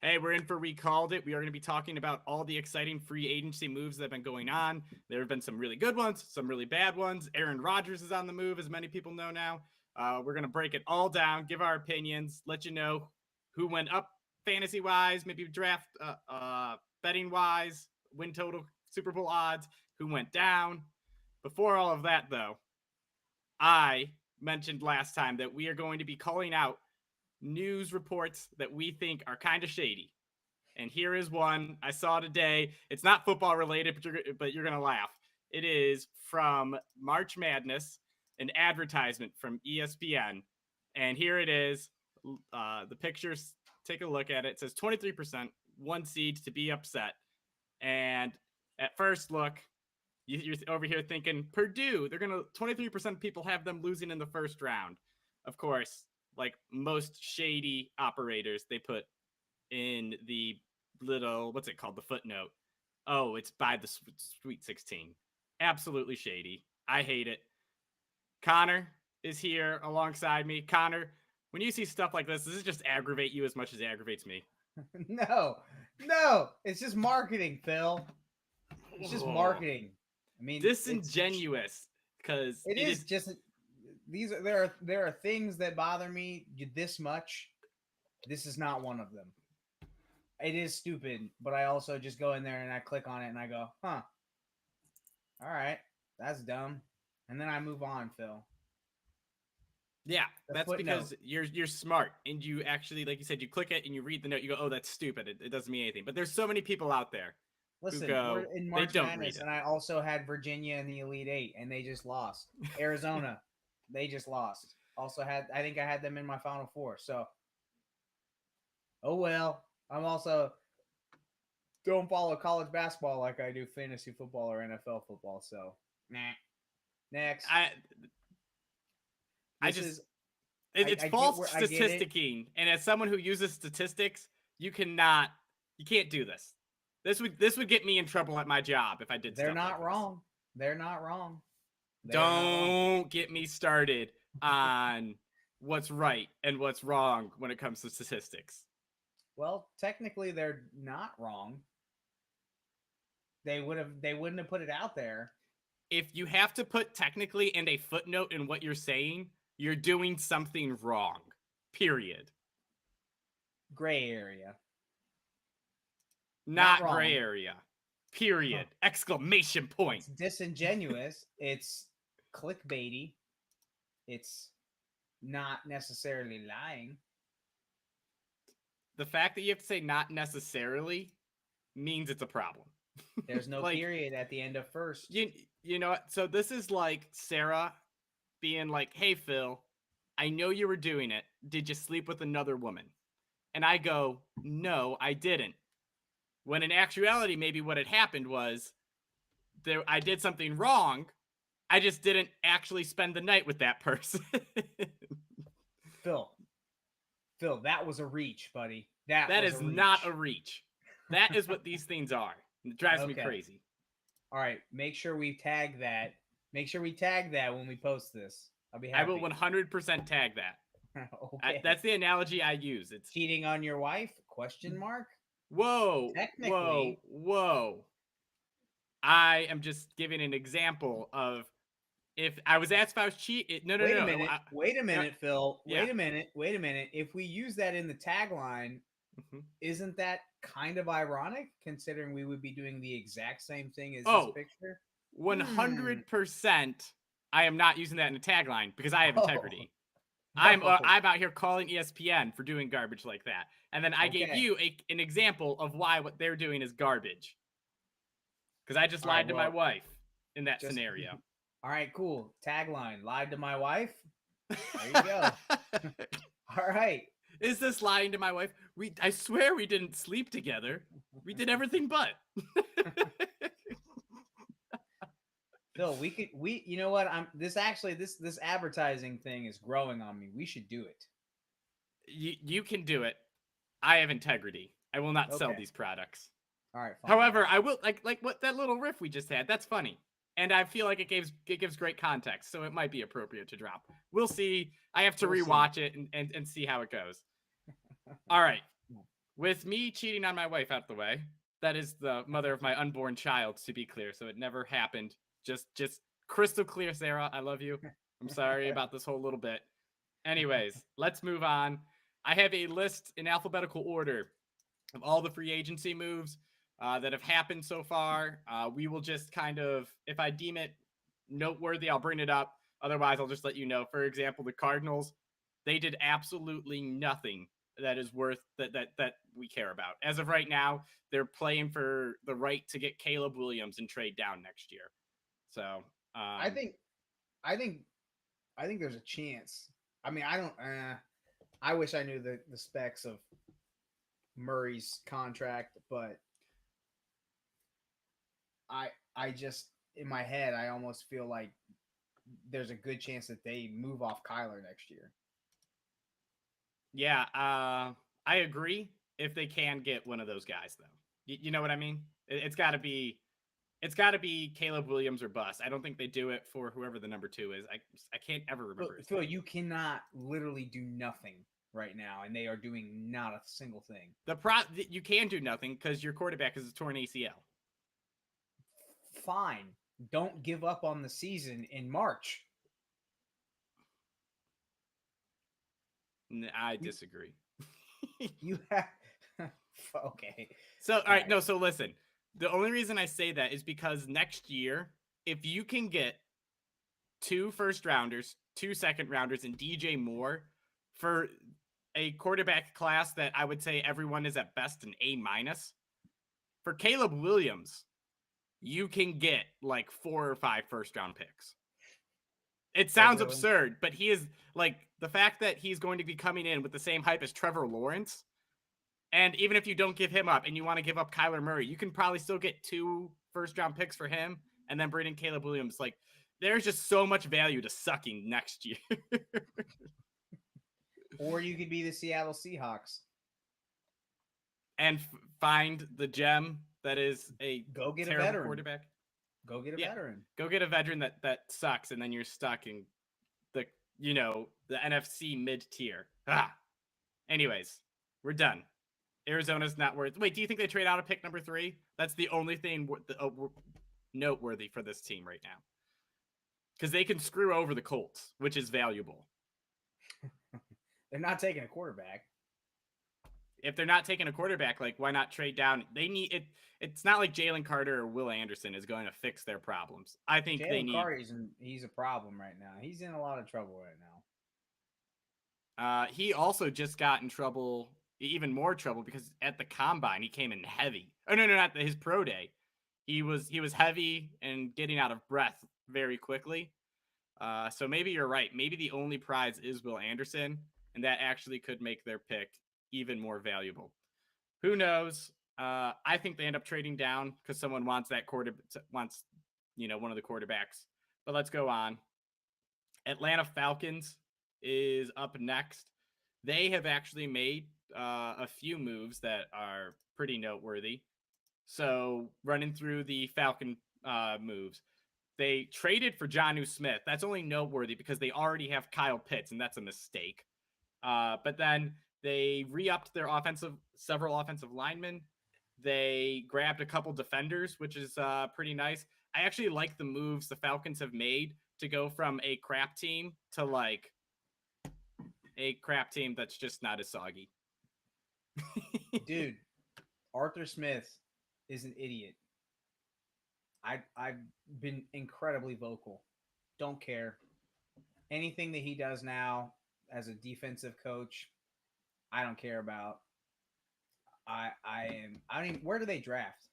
Hey, we're in for We Called It. We are going to be talking about all the exciting free agency moves that have been going on. There have been some really good ones, some really bad ones. Aaron Rodgers is on the move, as many people know now. We're going to break it all down, give our opinions, let you know who went up fantasy wise, maybe draft betting wise, win total, Super Bowl odds, who went down. Before all of that, though, I mentioned last time that we are going to be calling out news reports that we think are kind of shady. And here is one I saw today. It's not football related, but you're going to laugh. It is from March Madness, an advertisement from ESPN. And here it is. The pictures, take a look at it. It says 23%, one seed to be upset. And at first look, you're over here thinking Purdue, they're going to 23% of people have them losing in the first round. Of course, like most shady operators, they put in the little, what's it called? The footnote. Oh, it's by the Sweet 16. Absolutely shady. I hate it. Connor is here alongside me. Connor, when you see stuff like this, does it just aggravate you as much as it aggravates me? No, it's just marketing, Phil. It's just marketing. I mean, disingenuous, because it is just there are things that bother me this much. This is not one of them. It is stupid, but I also just go in there and I click on it and I go, huh. All right, that's dumb. And then I move on, Phil. Yeah, The that's footnote. because you're smart and you actually, like you said, you click it and you read the note. You go, oh, that's stupid. It doesn't mean anything. But there's so many people out there who Listen, we're go, in they March don't read Madness, it. and I also had Virginia in the Elite Eight, and they just lost. Arizona, they just lost. Also had, I think I had them in my Final Four. So, oh well. I'm also don't follow college basketball like I do fantasy football or NFL football. So, nah. Next, I I this just is it's I get false where I get it. statisticking, and as someone who uses statistics, you can't do this. This would get me in trouble at my job if I did They're stuff like not this. wrong. They're not wrong. They are not wrong. Don't get me started on what's right and what's wrong when it comes to statistics. Well, technically, they're not wrong. They wouldn't have put it out there. If you have to put technically and a footnote in what you're saying, you're doing something wrong. Period. Gray area. Not Not gray wrong. area. Period. Exclamation point. It's disingenuous. It's clickbaity. It's not necessarily lying. The fact that you have to say not necessarily means it's a problem. There's no Like, period at the end of first. you know what? So this is like Sarah being like, "Hey Phil, I know you were doing it. Did you sleep with another woman?" And I go, "No, I didn't." When in actuality, maybe what had happened was there I did something wrong. I just didn't actually spend the night with that person. Phil, Phil, that was a reach, buddy. That That was a is not reach. a reach. That is what these things are. It drives me Okay. crazy. All right. Make sure we tag that. Make sure we tag that when we post this. I'll be I will happy. 100% tag that. Okay. That's the analogy I use. It's Cheating on your wife? Question mark. whoa, whoa, Technically. whoa. I am just giving an example of if I was asked if I was cheating. No, no, Wait a no, no. minute. Wait a No, minute, Phil. yeah. Wait a minute. Wait a minute. If we use that in the tagline, Mhm. isn't that kind of ironic considering we would be doing the exact same thing as this Oh, picture? Hmm. 100%. I am not using that in a tagline because I have Oh. integrity. Oh. I'm out here calling ESPN for doing garbage like that, and then I gave Okay. you an example of why what they're doing is garbage because I just All right. lied to my Well, wife in that just scenario. all right. Cool. Tagline: Lied to my wife. There you go. All right. Is this lying to my wife? I swear we didn't sleep together. We did everything but. Phil, you know what? This advertising thing is growing on me. We should do it. You can do it. I have integrity. I will not sell Okay. these products. All right, fine. However, I will like what that little riff we just had. That's funny, and I feel like it gives great context, so it might be appropriate to drop. We'll see. I have to We'll see. rewatch it and see how it goes. All right. With me cheating on my wife out the way, that is the mother of my unborn child, to be clear. So it never happened. Just crystal clear, Sarah. I love you. I'm sorry about this whole little bit. Anyways, let's move on. I have a list in alphabetical order of all the free agency moves that have happened so far. We will just kind of, if I deem it noteworthy, I'll bring it up. Otherwise, I'll just let you know. For example, the Cardinals, they did absolutely nothing that is worth that we care about. As of right now, they're playing for the right to get Caleb Williams and trade down next year. So I think there's a chance. I mean, I don't. I wish I knew the specs of Murray's contract, but I just in my head I almost feel like there's a good chance that they move off Kyler next year. Yeah, I agree. If they can get one of those guys, though, you know what I mean. It's got to be Caleb Williams or bust. I don't think they do it for whoever the number 2 is. I can't ever remember. Phil, you cannot literally do nothing right now, and they are doing not a single thing. You can do nothing because your quarterback is a torn ACL. Fine, don't give up on the season in March. I disagree. You have okay. So all right, no. So listen, the only reason I say that is because next year, if you can get 2 first rounders, 2 second rounders, and DJ Moore for a quarterback class that I would say everyone is at best an A-, for Caleb Williams, you can get like 4 or 5 first round picks. It sounds absurd, but he is like the fact that he's going to be coming in with the same hype as Trevor Lawrence. And even if you don't give him up and you want to give up Kyler Murray, you can probably still get 2 first round picks for him and then bring in Caleb Williams. Like, there's just so much value to sucking next year. Or you could be the Seattle Seahawks and find the gem that is a go get terrible a veteran quarterback. Go get a veteran. Go get a veteran that sucks, and then you're stuck in the NFC mid-tier. Anyways, we're done. Arizona's not worth. Wait, do you think they trade out of pick number 3? That's the only thing noteworthy for this team right now, because they can screw over the Colts, which is valuable. They're not taking a quarterback. If they're not taking a quarterback, like, why not trade down? They need it. It's not like Jalen Carter or Will Anderson is going to fix their problems. I think they need. Carter, he's a problem right now. He's in a lot of trouble right now. He also just got in trouble, even more trouble, because at the combine he came in heavy. Oh no, not his pro day. He was heavy and getting out of breath very quickly. So maybe you're right. Maybe the only prize is Will Anderson, and that actually could make their pick even more valuable. Who knows? I think they end up trading down because someone wants one of the quarterbacks. But let's go on. Atlanta Falcons is up next. They have actually made a few moves that are pretty noteworthy. So running through the Falcon moves, they traded for Jonnu Smith. That's only noteworthy because they already have Kyle Pitts, and that's a mistake. But then they re-upped their several offensive linemen. They grabbed a couple defenders, which is pretty nice. I actually like the moves the Falcons have made to go from a crap team to like a crap team that's just not as soggy. Dude, Arthur Smith is an idiot. I've been incredibly vocal. Don't care. Anything that he does now as a defensive coach, I don't care about. Where do they draft?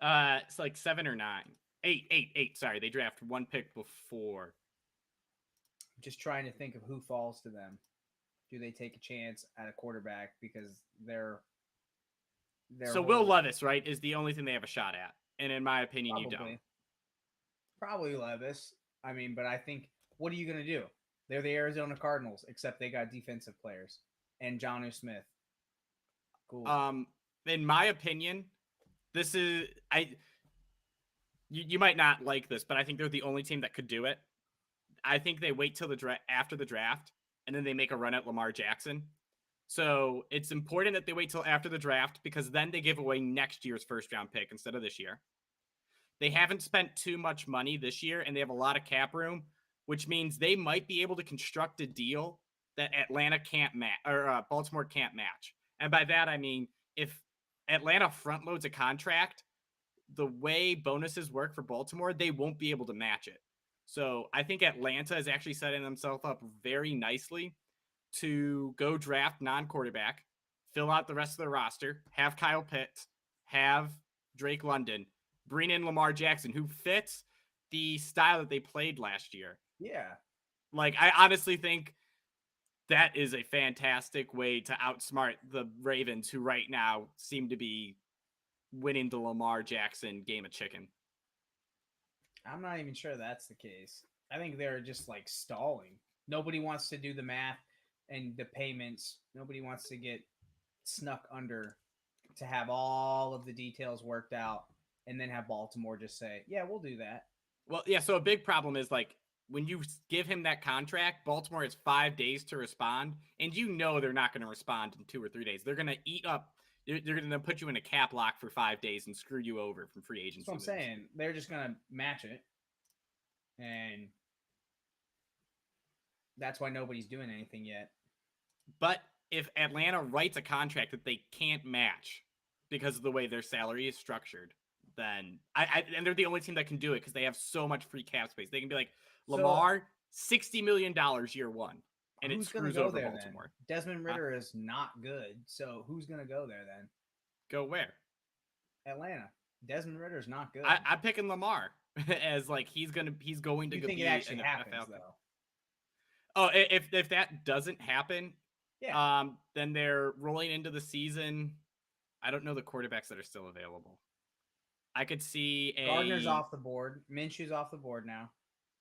It's like 7 or 9. 8. Sorry, they draft 1 pick before. I'm just trying to think of who falls to them. Do they take a chance at a quarterback because they're so Will Levis, right, is the only thing they have a shot at, and in my opinion, probably. You don't. Probably Levis. I mean, but I think, what are you going to do? They're the Arizona Cardinals, except they got defensive players and Jonnu Smith. Cool. In my opinion, this is you might not like this, but I think they're the only team that could do it. I think they wait till after the draft, and then they make a run at Lamar Jackson. So it's important that they wait till after the draft because then they give away next year's first round pick instead of this year. They haven't spent too much money this year and they have a lot of cap room, which means they might be able to construct a deal that Atlanta can't match or Baltimore can't match. And by that, I mean, if Atlanta front loads a contract, the way bonuses work for Baltimore, they won't be able to match it. So I think Atlanta is actually setting themselves up very nicely to go draft non-quarterback, fill out the rest of the roster, have Kyle Pitts, have Drake London, bring in Lamar Jackson, who fits the style that they played last year. Yeah. Like, I honestly think that is a fantastic way to outsmart the Ravens, who right now seem to be winning the Lamar Jackson game of chicken. I'm not even sure that's the case. I think they're just like stalling. Nobody wants to do the math and the payments. Nobody wants to get snuck under to have all of the details worked out and then have Baltimore just say, yeah, we'll do that. Well, yeah, so a big problem is like when you give him that contract, Baltimore has 5 days to respond, and you know they're not going to respond in 2 or 3 days. They're going to eat up. They're going to put you in a cap lock for 5 days and screw you over from free agency. That's what I'm saying. They're just going to match it, and that's why nobody's doing anything yet. But if Atlanta writes a contract that they can't match because of the way their salary is structured, then and they're the only team that can do it because they have so much free cap space. They can be like, Lamar, $60 million year one. And it screws over Baltimore. Then? Desmond Ritter is not good. So who's going to go there then? Go where? Atlanta. Desmond Ritter is not good. I'm picking Lamar as like he's going to you think be it actually happens though? Oh, if that doesn't happen, yeah. Then they're rolling into the season. I don't know the quarterbacks that are still available. I could see Gardner's off the board. Minshew's off the board now.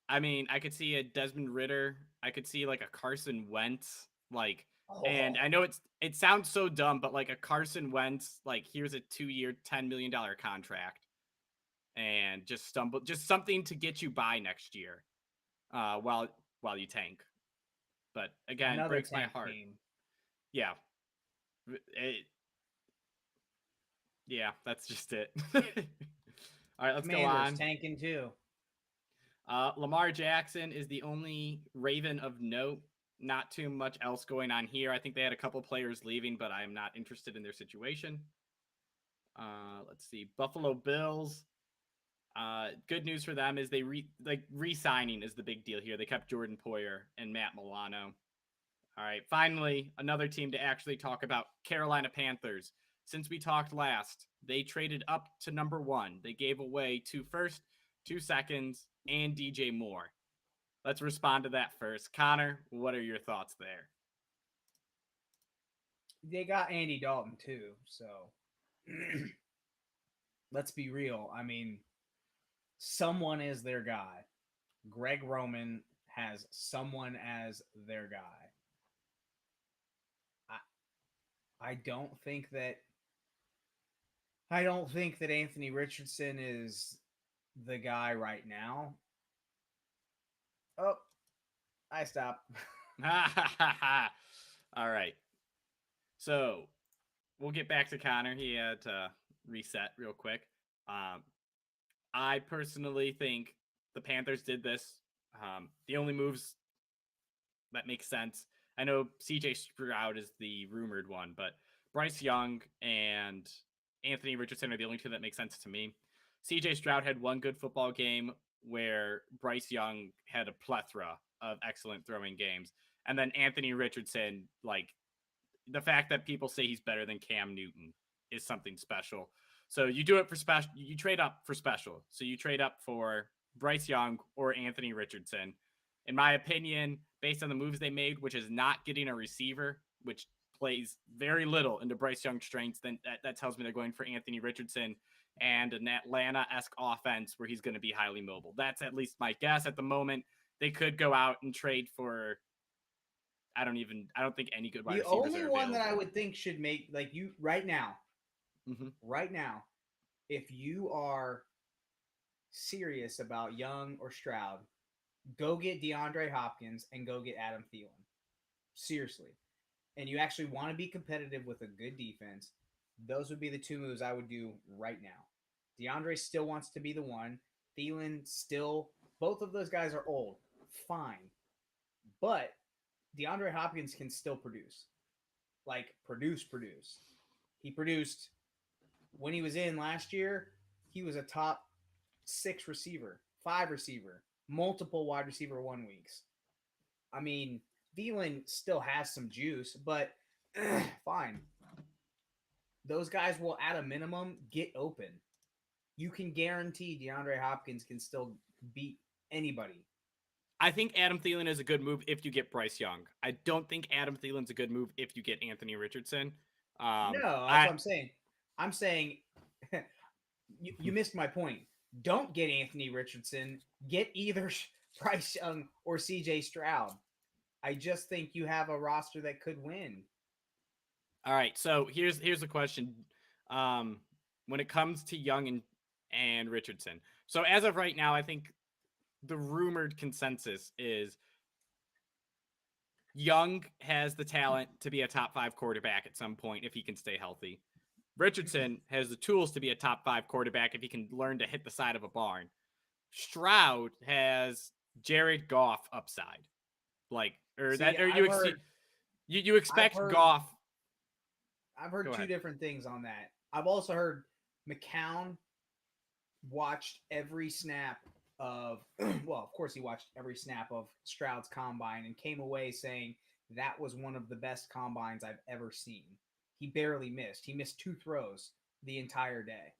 I mean, I could see a Desmond Ritter. I could see like a Carson Wentz. Like, and I know it sounds so dumb, but like a Carson Wentz, like here's a 2-year, $10 million contract, and just something to get you by next year, while you tank. But again, Another breaks my heart. Game. Yeah. Yeah, that's just it. All right, let's go on. Tanking too. Lamar Jackson is the only Raven of note. Not too much else going on here. I think they had a couple players leaving, but I am not interested in their situation. Let's see. Buffalo Bills. Good news for them is they re-signing is the big deal here. They kept Jordan Poyer and Matt Milano. All right, finally, another team to actually talk about, Carolina Panthers. Since we talked last, they traded up to number 1. They gave away 2 firsts, 2 seconds, and DJ Moore. Let's respond to that first. Connor, what are your thoughts there? They got Andy Dalton too, so let's be real. I mean, someone is their guy. Greg Roman has someone as their guy. I don't think that Anthony Richardson is the guy right now. Oh, I stopped. All right. So we'll get back to Connor. He had to reset real quick. I personally think the Panthers did this. The only moves that make sense. I know CJ Stroud is the rumored one, but Bryce Young and Anthony Richardson are the only two that make sense to me. CJ Stroud had one good football game where Bryce Young had a plethora of excellent throwing games. And then Anthony Richardson, like the fact that people say he's better than Cam Newton is something special. So you do it for special. You trade up for special. So you trade up for Bryce Young or Anthony Richardson. In my opinion, based on the moves they made, which is not getting a receiver, which plays very little into Bryce Young's strengths, then that tells me they're going for Anthony Richardson and an Atlanta-esque offense where he's going to be highly mobile. That's at least my guess at the moment. They could go out and trade for, I don't think any good wide receivers are available. The only one that I would think should make, like you, right now, if you are serious about Young or Stroud, go get DeAndre Hopkins and go get Adam Thielen. Seriously. and you actually want to be competitive with a good defense, those would be the two moves I would do right now. DeAndre still wants to be the one. Thielen still, both of those guys are old. Fine. But DeAndre Hopkins can still produce. Like, produce. He produced when he was in last year, he was a top 6 receiver, 5 receiver, multiple wide receiver 1 weeks. I mean, Thielen still has some juice, but fine. Those guys will, at a minimum, get open. You can guarantee DeAndre Hopkins can still beat anybody. I think Adam Thielen is a good move if you get Bryce Young. I don't think Adam Thielen's a good move if you get Anthony Richardson. No, that's what I'm saying. I'm saying you missed my point. Don't get Anthony Richardson. Get either Bryce Young or CJ Stroud. I just think you have a roster that could win. All right, so here's the question. When it comes to Young and Richardson, so as of right now, I think the rumored consensus is Young has the talent to be a top 5 quarterback at some point if he can stay healthy. Richardson has the tools to be a top 5 quarterback if he can learn to hit the side of a barn. Stroud has Jared Goff upside, you expect Goff. I've heard two different things on that. I've also heard McCown watched every snap of, well, of course he watched every snap of Stroud's combine and came away saying that was one of the best combines I've ever seen. He barely missed. He missed 2 throws the entire day.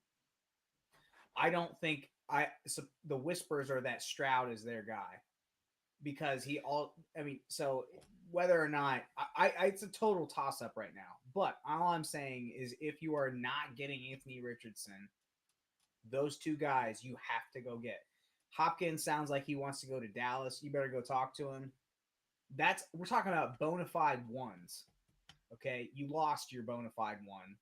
I don't think so the whispers are that Stroud is their guy because so whether or not it's a total toss up right now. But all I'm saying is if you are not getting Anthony Richardson, those 2 guys you have to go get. Hopkins sounds like he wants to go to Dallas. You better go talk to him. We're talking about bona fide ones. Okay, you lost your bona fide one.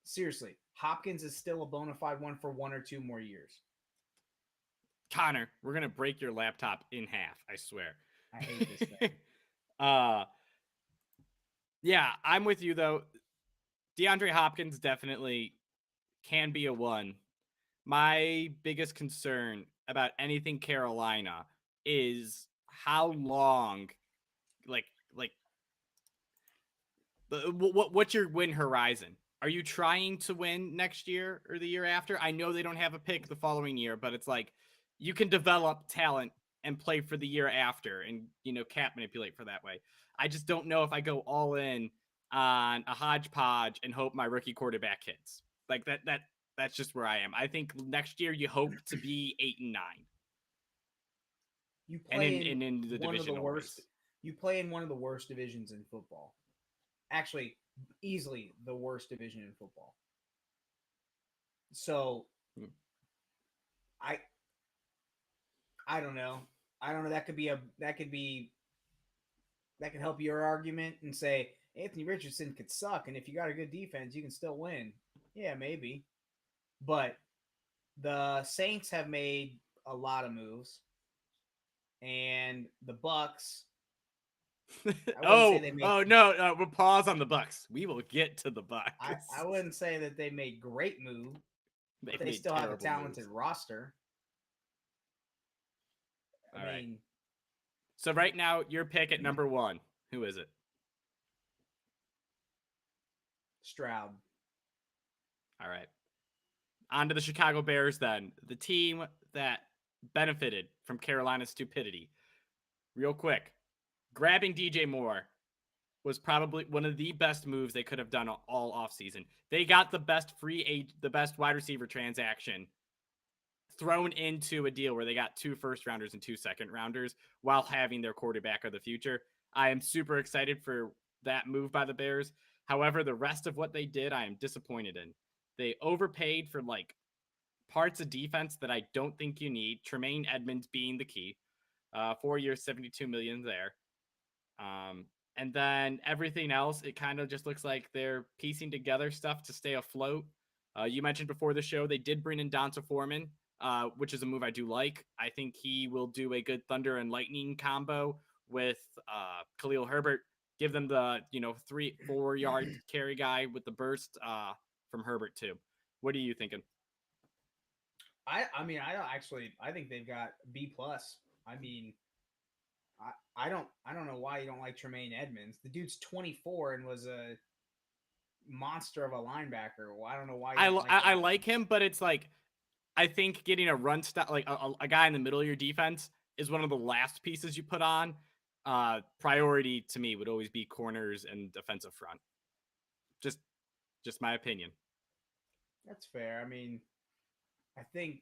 Seriously, Hopkins is still a bona fide one for 1 or 2 more years. Connor, we're gonna break your laptop in half. I swear. I hate this thing. Yeah, I'm with you though. DeAndre Hopkins definitely can be a one. My biggest concern about anything Carolina is how long, what's your win horizon? Are you trying to win next year or the year after? I know they don't have a pick the following year, but it's like you can develop talent and play for the year after and, cap manipulate for that way. I just don't know if I go all in on a hodgepodge and hope my rookie quarterback hits. Like that's just where I am. I think next year you hope to be 8-9. You play in the division worst. You play in one of the worst divisions in football. Actually, easily the worst division in football. So, I don't know. That could help your argument and say Anthony Richardson could suck, and if you got a good defense, you can still win. Yeah, maybe. But the Saints have made a lot of moves, and the Bucks. No, we'll pause on the Bucks. We will get to the Bucks. I wouldn't say that they made great moves. They still have a talented roster. All right. So right now, your pick at number 1. Who is it? Stroud. All right. On to the Chicago Bears then. The team that benefited from Carolina's stupidity. Real quick. Grabbing DJ Moore was probably one of the best moves they could have done all offseason. They got the best wide receiver transaction thrown into a deal where they got 2 first-rounders and 2 second-rounders while having their quarterback of the future. I am super excited for that move by the Bears. However, the rest of what they did, I am disappointed in. They overpaid for parts of defense that I don't think you need. Tremaine Edmonds being the key. 4 years, $72 million there. And then everything else, it kind of just looks like they're piecing together stuff to stay afloat. You mentioned before the show, they did bring in Donta Foreman, which is a move I do like. I think he will do a good Thunder and Lightning combo with Khalil Herbert give them the 3-4 yard carry guy with the burst from Herbert too. What are you thinking? I mean, I think they've got B plus. I mean, I don't know why you don't like Tremaine Edmonds. The dude's 24 and was a monster of a linebacker. Well, I don't know why you don't like I that. like him, but it's like I think getting a run stop, like a guy in the middle of your defense, is one of the last pieces you put on. Priority to me would always be corners and defensive front. Just my opinion. That's fair. I mean, I think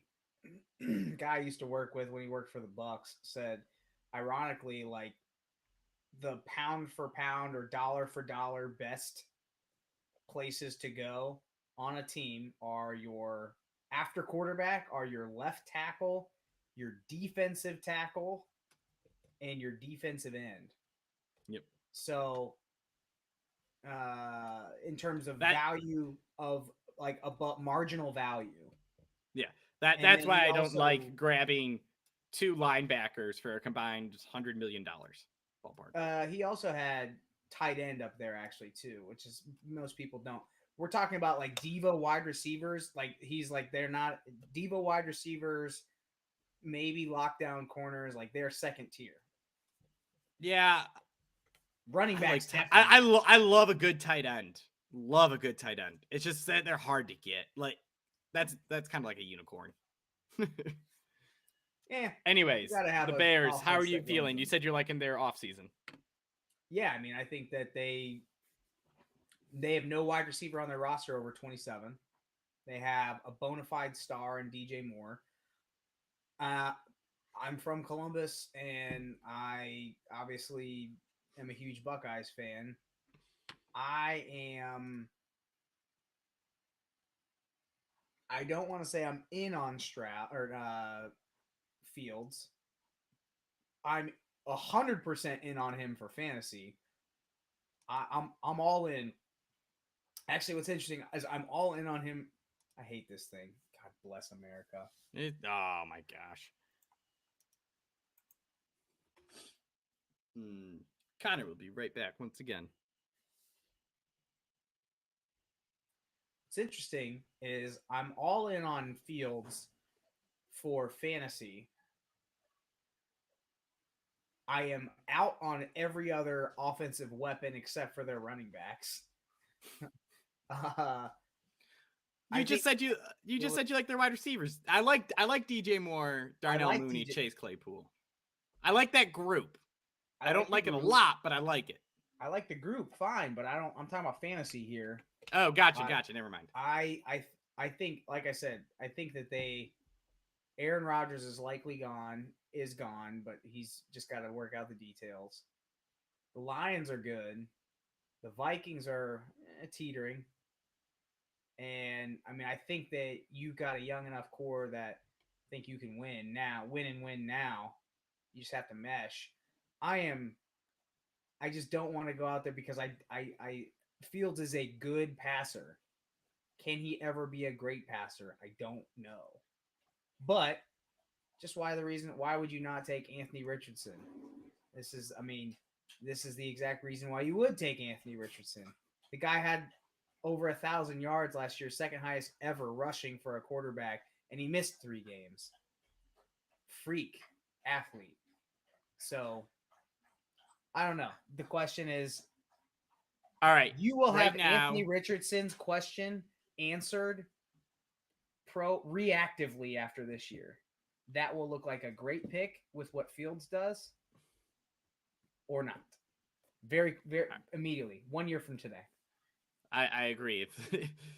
guy I used to work with when he worked for the Bucks said, ironically, like the pound for pound or dollar for dollar best places to go on a team are your after quarterback, are your left tackle, your defensive tackle, and your defensive end. Yep. So, in terms of That value of like above marginal value, yeah, and that's then why he I don't also like grabbing 2 linebackers for a combined $100 million ballpark. He also had tight end up there actually too, which is most people don't. We're talking about like diva wide receivers. Like he's like they're not diva wide receivers, maybe lockdown corners. Like they're second tier. Yeah, Running I backs like definitely. I love a good tight end. Love a good tight end. It's just that they're hard to get. Like that's kind of like a unicorn. Yeah, you Anyways, gotta have the an Bears, how are offense you that runs feeling? You them. said you're liking their offseason. Yeah, I mean, I think that they have no wide receiver on their roster over 27. They have a bona fide star in DJ Moore. Uh, I'm from Columbus, and I obviously am a huge Buckeyes fan. I am. I don't want to say I'm in on Stroud or Fields. I'm 100% in on him for fantasy. I'm all in. Actually, what's interesting is I'm all in on him. I hate this thing. God bless America. Oh my gosh. Connor will be right back once again. What's interesting is I'm all in on Fields for fantasy. I am out on every other offensive weapon except for their running backs. uh, You just said you just said you like their wide receivers. I like DJ Moore, Darnell like Mooney, DJ. Chase Claypool. I like that group. I don't like it a group. lot, but I like it. I like the group, fine, but I don't. I'm talking about fantasy here. Oh, gotcha. Never mind. I think, like I said, I think that Aaron Rodgers is likely gone, but he's just got to work out the details. The Lions are good. The Vikings are teetering. And I mean, I think that you got a young enough core that think you can win now. You just have to mesh. I just don't want to go out there because I Fields is a good passer. Can he ever be a great passer? I don't know. But just why would you not take Anthony Richardson? This is the exact reason why you would take Anthony Richardson. The guy had over 1,000 yards last year, second highest ever rushing for a quarterback, and he missed 3 games. Freak athlete. So I don't know. The question is, all right, you will right have now, Anthony Richardson's question answered reactively after this year. That will look like a great pick with what Fields does, or not. Very, very immediately, 1 year from today. I agree.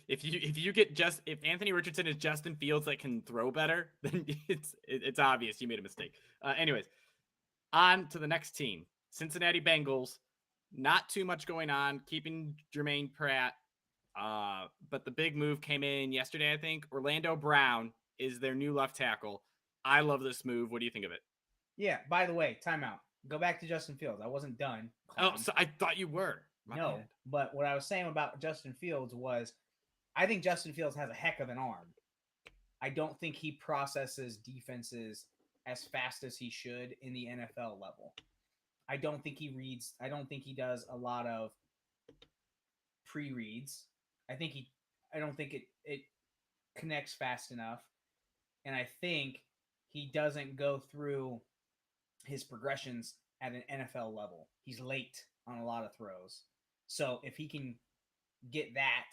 If you get if Anthony Richardson is Justin Fields that can throw better, then it's obvious you made a mistake. Anyways, on to the next team, Cincinnati Bengals. Not too much going on, keeping Jermaine Pratt. But the big move came in yesterday, I think. Orlando Brown is their new left tackle. I love this move. What do you think of it? Yeah, by the way, timeout. Go back to Justin Fields. I wasn't done. Oh, so I thought you were. No, bad. But what I was saying about Justin Fields was I think Justin Fields has a heck of an arm. I don't think he processes defenses as fast as he should in the NFL level. I don't think he reads. I don't think he does a lot of pre-reads. I don't think it connects fast enough, and I think he doesn't go through his progressions at an NFL level. He's late on a lot of throws. So if he can get that,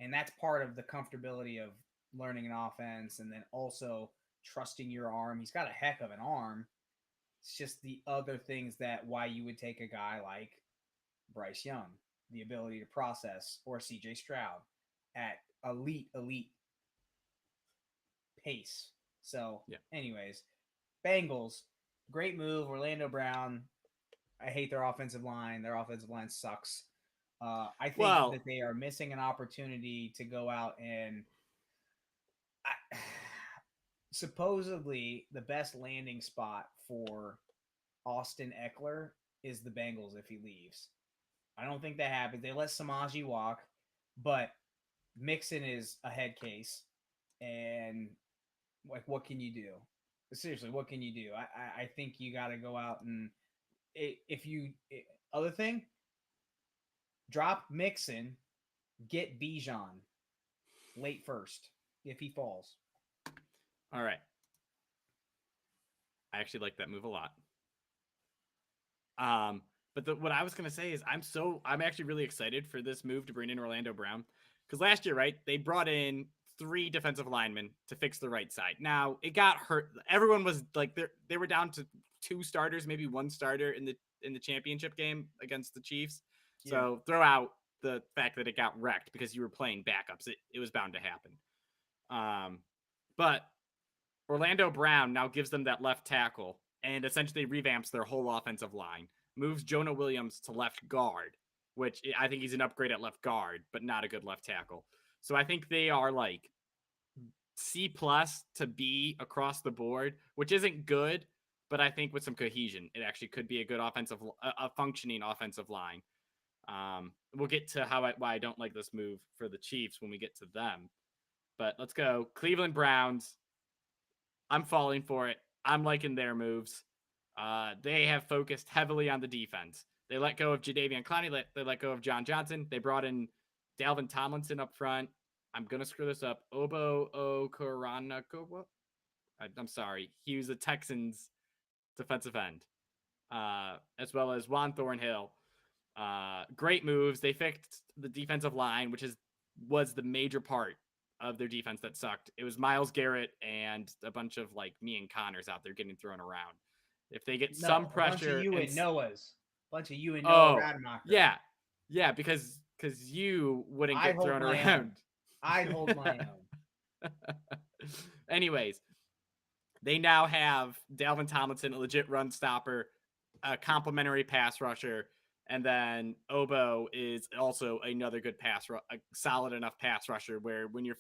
and that's part of the comfortability of learning an offense, and then also trusting your arm. He's got a heck of an arm. It's just the other things that why you would take a guy like Bryce Young, the ability to process, or CJ Stroud at elite pace. So, Yeah. anyways, Bengals, great move. Orlando Brown. I hate their offensive line. Their offensive line sucks. I think Well, that they are missing an opportunity to go out and supposedly the best landing spot for Austin Eckler is the Bengals if he leaves. I don't think that happens. They let Samaji walk, but Mixon is a head case. And like, what can you do? Seriously, what can you do? I think you got to go out and other thing, drop Mixon, get Bijan late first if he falls. all right. I actually like that move a lot. But what I was gonna say is I'm actually really excited for this move to bring in Orlando Brown because last year, right, they brought in 3 defensive linemen to fix the right side. Now it got hurt. Everyone was like they were down to 2 starters, maybe 1 starter in the championship game against the Chiefs. Yeah. So throw out the fact that it got wrecked because you were playing backups. It was bound to happen. But Orlando Brown now gives them that left tackle and essentially revamps their whole offensive line. Moves Jonah Williams to left guard, which I think he's an upgrade at left guard, but not a good left tackle. So I think they are like C plus to B across the board, which isn't good, but I think with some cohesion, it actually could be a good a functioning offensive line. We'll get to why I don't like this move for the Chiefs when we get to them. But let's go Cleveland Browns. I'm falling for it. I'm liking their moves. They have focused heavily on the defense. They let go of Jadeveon Clowney. They let go of John Johnson. They brought in Dalvin Tomlinson up front. I'm going to screw this up. Obo Okoranako. I'm sorry. He was a Texans defensive end, as well as Juan Thornhill. Great moves. They fixed the defensive line, which was the major part of their defense that sucked. It was Myles Garrett and a bunch of like me and Connors out there getting thrown around. If they get some pressure, bunch of you and Noah Rademacher. Yeah, because you wouldn't get thrown around. Own. I'd hold my own. Anyways, they now have Dalvin Tomlinson, a legit run stopper, a complimentary pass rusher, and then Obo is also another good a solid enough pass rusher where when you're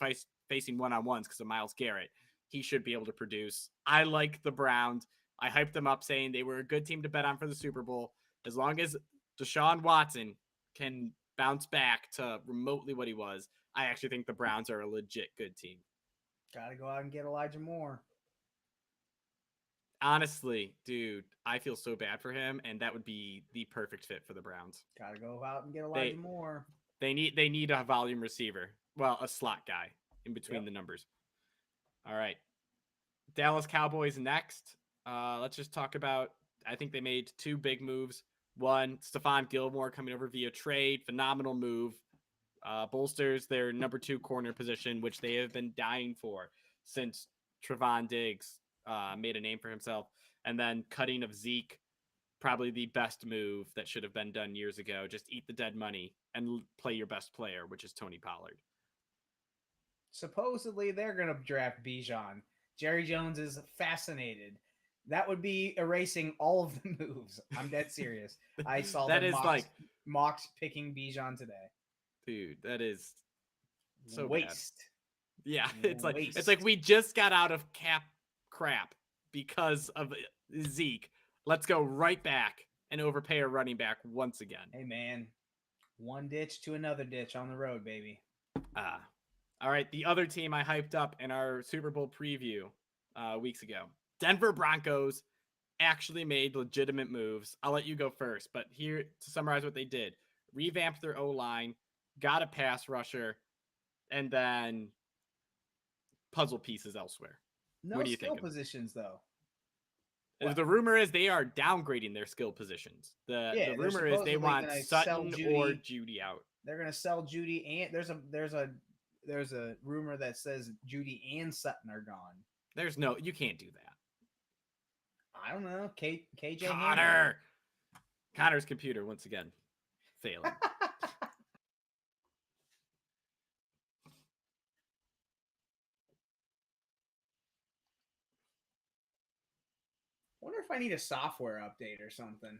facing one-on-ones because of Myles Garrett, he should be able to produce. I like the Browns. I hyped them up saying they were a good team to bet on for the Super Bowl. As long as Deshaun Watson can bounce back to remotely what he was, I actually think the Browns are a legit good team. Gotta go out and get Elijah Moore. Honestly, dude, I feel so bad for him, and that would be the perfect fit for the Browns. Gotta go out and get Elijah Moore. They need a volume receiver. Well, a slot guy in between the numbers. All right. Dallas Cowboys next. Let's just talk about, I think they made 2 big moves. One, Stephon Gilmore coming over via trade. Phenomenal move. Bolsters their number 2 corner position, which they have been dying for since Trevon Diggs made a name for himself. And then cutting of Zeke, probably the best move that should have been done years ago. Just eat the dead money and play your best player, which is Tony Pollard. Supposedly they're going to draft Bijan. Jerry Jones is fascinated. That would be erasing all of the moves. I'm dead serious. I saw that is mocked picking Bijan today. Dude, that is so waste. Bad. Yeah, it's like we just got out of cap crap because of Zeke. Let's go right back and overpay a running back once again. Hey man, one ditch to another ditch on the road, baby. All right, the other team I hyped up in our Super Bowl preview weeks ago, Denver Broncos actually made legitimate moves. I'll let you go first, but here to summarize what they did: revamped their O line, got a pass rusher, and then puzzle pieces elsewhere. No What do you skill think? positions though. What? The rumor is they are downgrading their skill positions. The Yeah, they're rumor is they supposedly want gonna sell Sutton or Judy. Judy out. They're gonna sell Judy, and there's a rumor that says Judy and Sutton are gone. There's no, you can't do that. I don't know. KJ Hamler. Connor's computer once again failing. Wonder if I need a software update or something.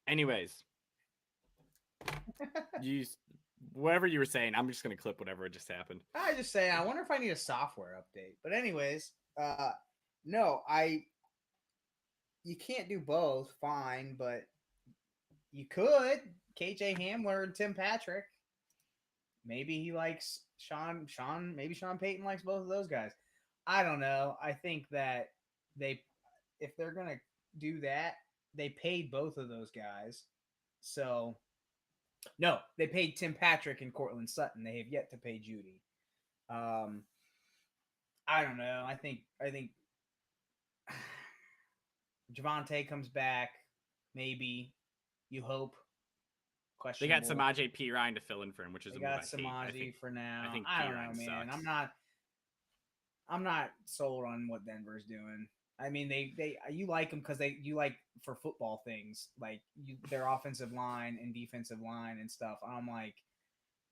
Anyways, you whatever you were saying, I'm just gonna clip whatever just happened. I just say I wonder if I need a software update. But anyways, no, you can't do both. Fine, but you could. KJ Hamler and Tim Patrick. Maybe he likes Sean. Maybe Sean Payton likes both of those guys. I don't know. I think that if they're gonna do that, they paid both of those guys. So no, they paid Tim Patrick and Cortland Sutton. They have yet to pay Judy. I don't know. I think Javonte comes back. Maybe you hope. They got Samaje P. Ryan to fill in for him, which is they a move got I hate. Samaje for now. I think I don't P. know, Ryan man. sucks. I'm not sold on what Denver's doing. I mean, they you like them because you like for football things like their offensive line and defensive line and stuff. I'm like,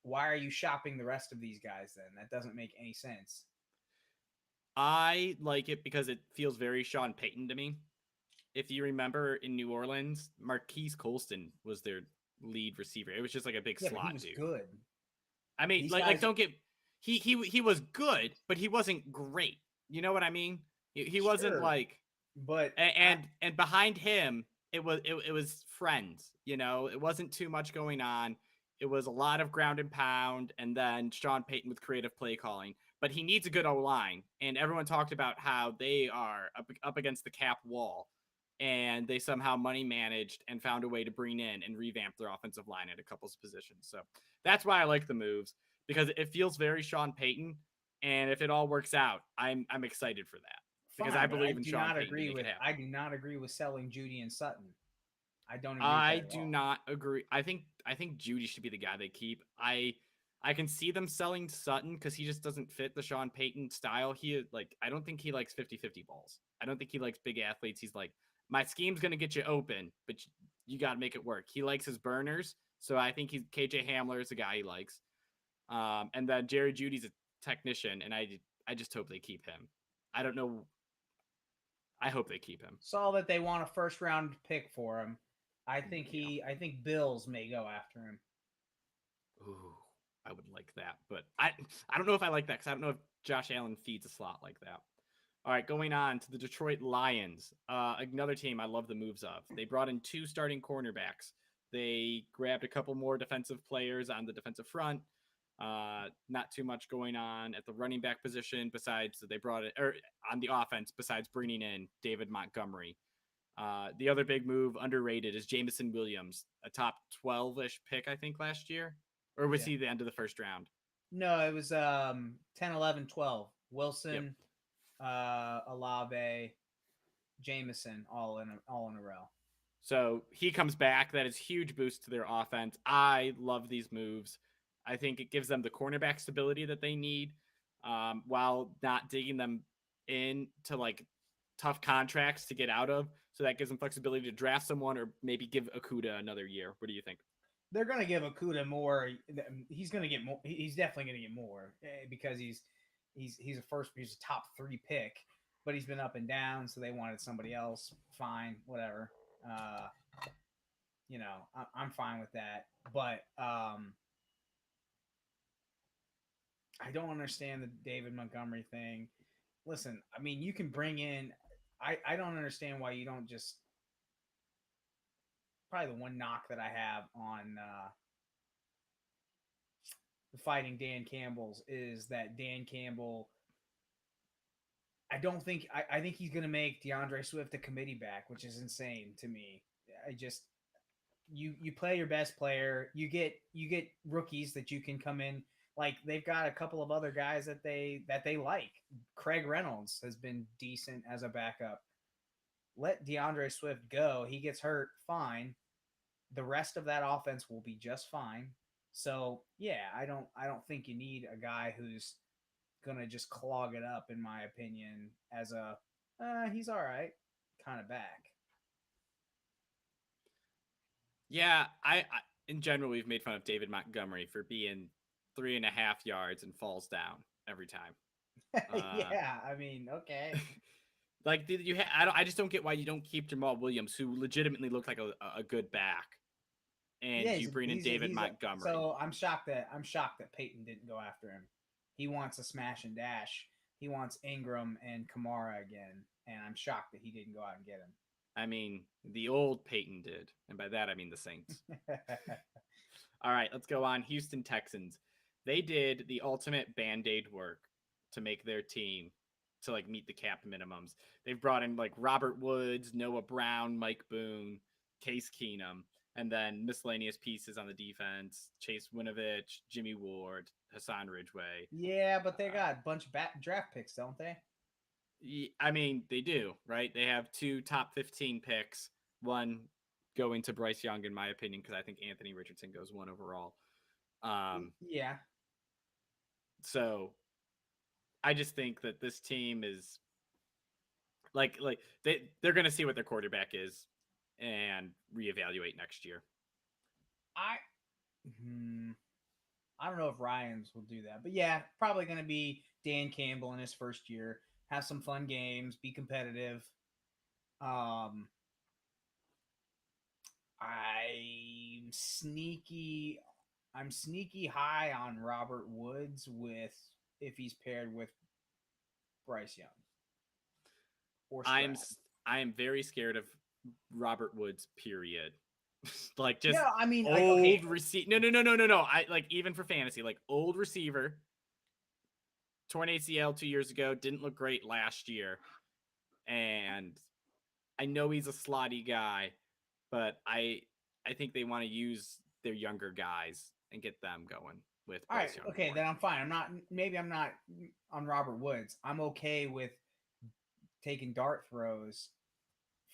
why are you shopping the rest of these guys then? That doesn't make any sense. I like it because it feels very Sean Payton to me. If you remember in New Orleans, Marquise Colston was their lead receiver. It was just like a big slot he was dude. good. I mean, don't get he was good, but he wasn't great. You know what I mean? He wasn't like, but and behind him it was friends. You know, it wasn't too much going on. It was a lot of ground and pound, and then Sean Payton with creative play calling. But he needs a good O line, and everyone talked about how they are up against the cap wall, and they somehow money managed and found a way to bring in and revamp their offensive line at a couple of positions. So that's why I like the moves, because it feels very Sean Payton, and if it all works out, I'm excited for that because I believe in Sean Payton. I do not agree with selling Judy and Sutton. I don't agree. I do not agree. I think Judy should be the guy they keep. I can see them selling Sutton because he just doesn't fit the Sean Payton style. I don't think he likes 50-50 balls. I don't think he likes big athletes. He's like, my scheme's gonna get you open, but you got to make it work. He likes his burners, so I think KJ Hamler is the guy he likes. And then Jerry Judy's a technician, and I just hope they keep him. I don't know. I hope they keep him. Saw that they want a first round pick for him. I think Bills may go after him. Ooh, I would like that, but I don't know if I like that because I don't know if Josh Allen feeds a slot like that. All right, going on to the Detroit Lions, another team I love the moves of. They brought in 2 starting cornerbacks. They grabbed a couple more defensive players on the defensive front. Not too much going on at the running back position besides they brought it, or on the offense besides bringing in David Montgomery. The other big move, underrated, is Jameson Williams, a top 12-ish pick, I think, last year. Or was he the end of the first round? No, it was 10, 11, 12. Wilson, Olave, Jameson, all in a row. So he comes back. That is huge boost to their offense. I love these moves. I think it gives them the cornerback stability that they need, while not digging them into like tough contracts to get out of. So that gives them flexibility to draft someone or maybe give Okuda another year. What do you think? They're going to give Okuda more. He's going to get more. He's definitely going to get more because he's a top 3 pick, but he's been up and down. So they wanted somebody else. Fine, whatever. I'm fine with that. But I don't understand the David Montgomery thing. Listen, I mean, you can bring in. I don't understand why you don't just. Probably the one knock that I have on the Fighting Dan Campbell's is that Dan Campbell I don't think I think he's gonna make DeAndre Swift a committee back, which is insane to me. I just you play your best player, you get rookies that you can come in. Like they've got a couple of other guys that they like. Craig Reynolds has been decent as a backup. Let DeAndre Swift go. He gets hurt, fine. The rest of that offense will be just fine. So yeah, I don't think you need a guy who's gonna just clog it up, in my opinion, as a he's all right kind of back. Yeah, in general we've made fun of David Montgomery for being 3.5 yards and falls down every time. Yeah, I mean, okay. Like I just don't get why you don't keep Jamal Williams, who legitimately looked like a good back, and Yeah, you bring in David Montgomery. so I'm shocked that Peyton didn't go after him. He wants a smash and dash. He wants Ingram and Kamara again, and I'm shocked that he didn't go out and get him. I mean, the old Peyton did, and by that I mean the Saints. All right, let's go on. Houston Texans. They did the ultimate band-aid work to make their team to like meet the cap minimums. They've brought in like Robert Woods, Noah Brown, Mike Boone, Case Keenum, and then miscellaneous pieces on the defense: Chase Winovich, Jimmy Ward, Hassan Ridgeway. Yeah, but they got a bunch of draft picks, don't they? I mean, they do, right? They have 2 top 15 picks, one going to Bryce Young, in my opinion, because I think Anthony Richardson goes 1 overall. Yeah. So I just think that this team is like they're going to see what their quarterback is and reevaluate next year. I I don't know if Ryan's will do that, but yeah, probably going to be Dan Campbell in his first year. Have some fun games, be competitive. Um, I'm sneaky. I'm sneaky high on Robert Woods with if he's paired with Bryce Young or Stroud. I am very scared of Robert Woods. Period. Like just No, I mean, like, old okay, receiver. No. I like even for fantasy, like old receiver. Torn ACL 2 years ago, didn't look great last year, and I know he's a slotty guy, but I think they want to use their younger guys and get them going with all right, Bryce Young okay, more. then I'm fine. I'm not on Robert Woods. I'm okay with taking dart throws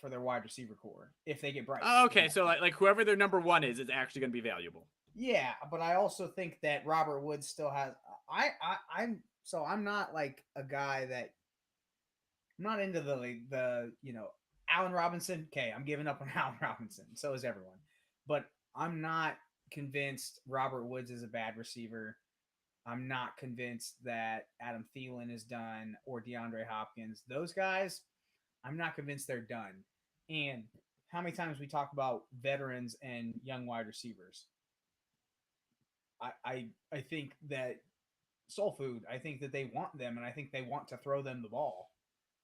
for their wide receiver core if they get Bryce. Okay, so like whoever their number 1 is actually going to be valuable. Yeah, but I also think that Robert Woods still has. I'm not like a guy that I'm not into the Allen Robinson. Okay, I'm giving up on Allen Robinson. So is everyone, but I'm not convinced Robert Woods is a bad receiver. I'm not convinced that Adam Thielen is done or DeAndre Hopkins. Those guys, I'm not convinced they're done. And how many times we talk about veterans and young wide receivers? I think that soul food. I think that they want them, and I think they want to throw them the ball.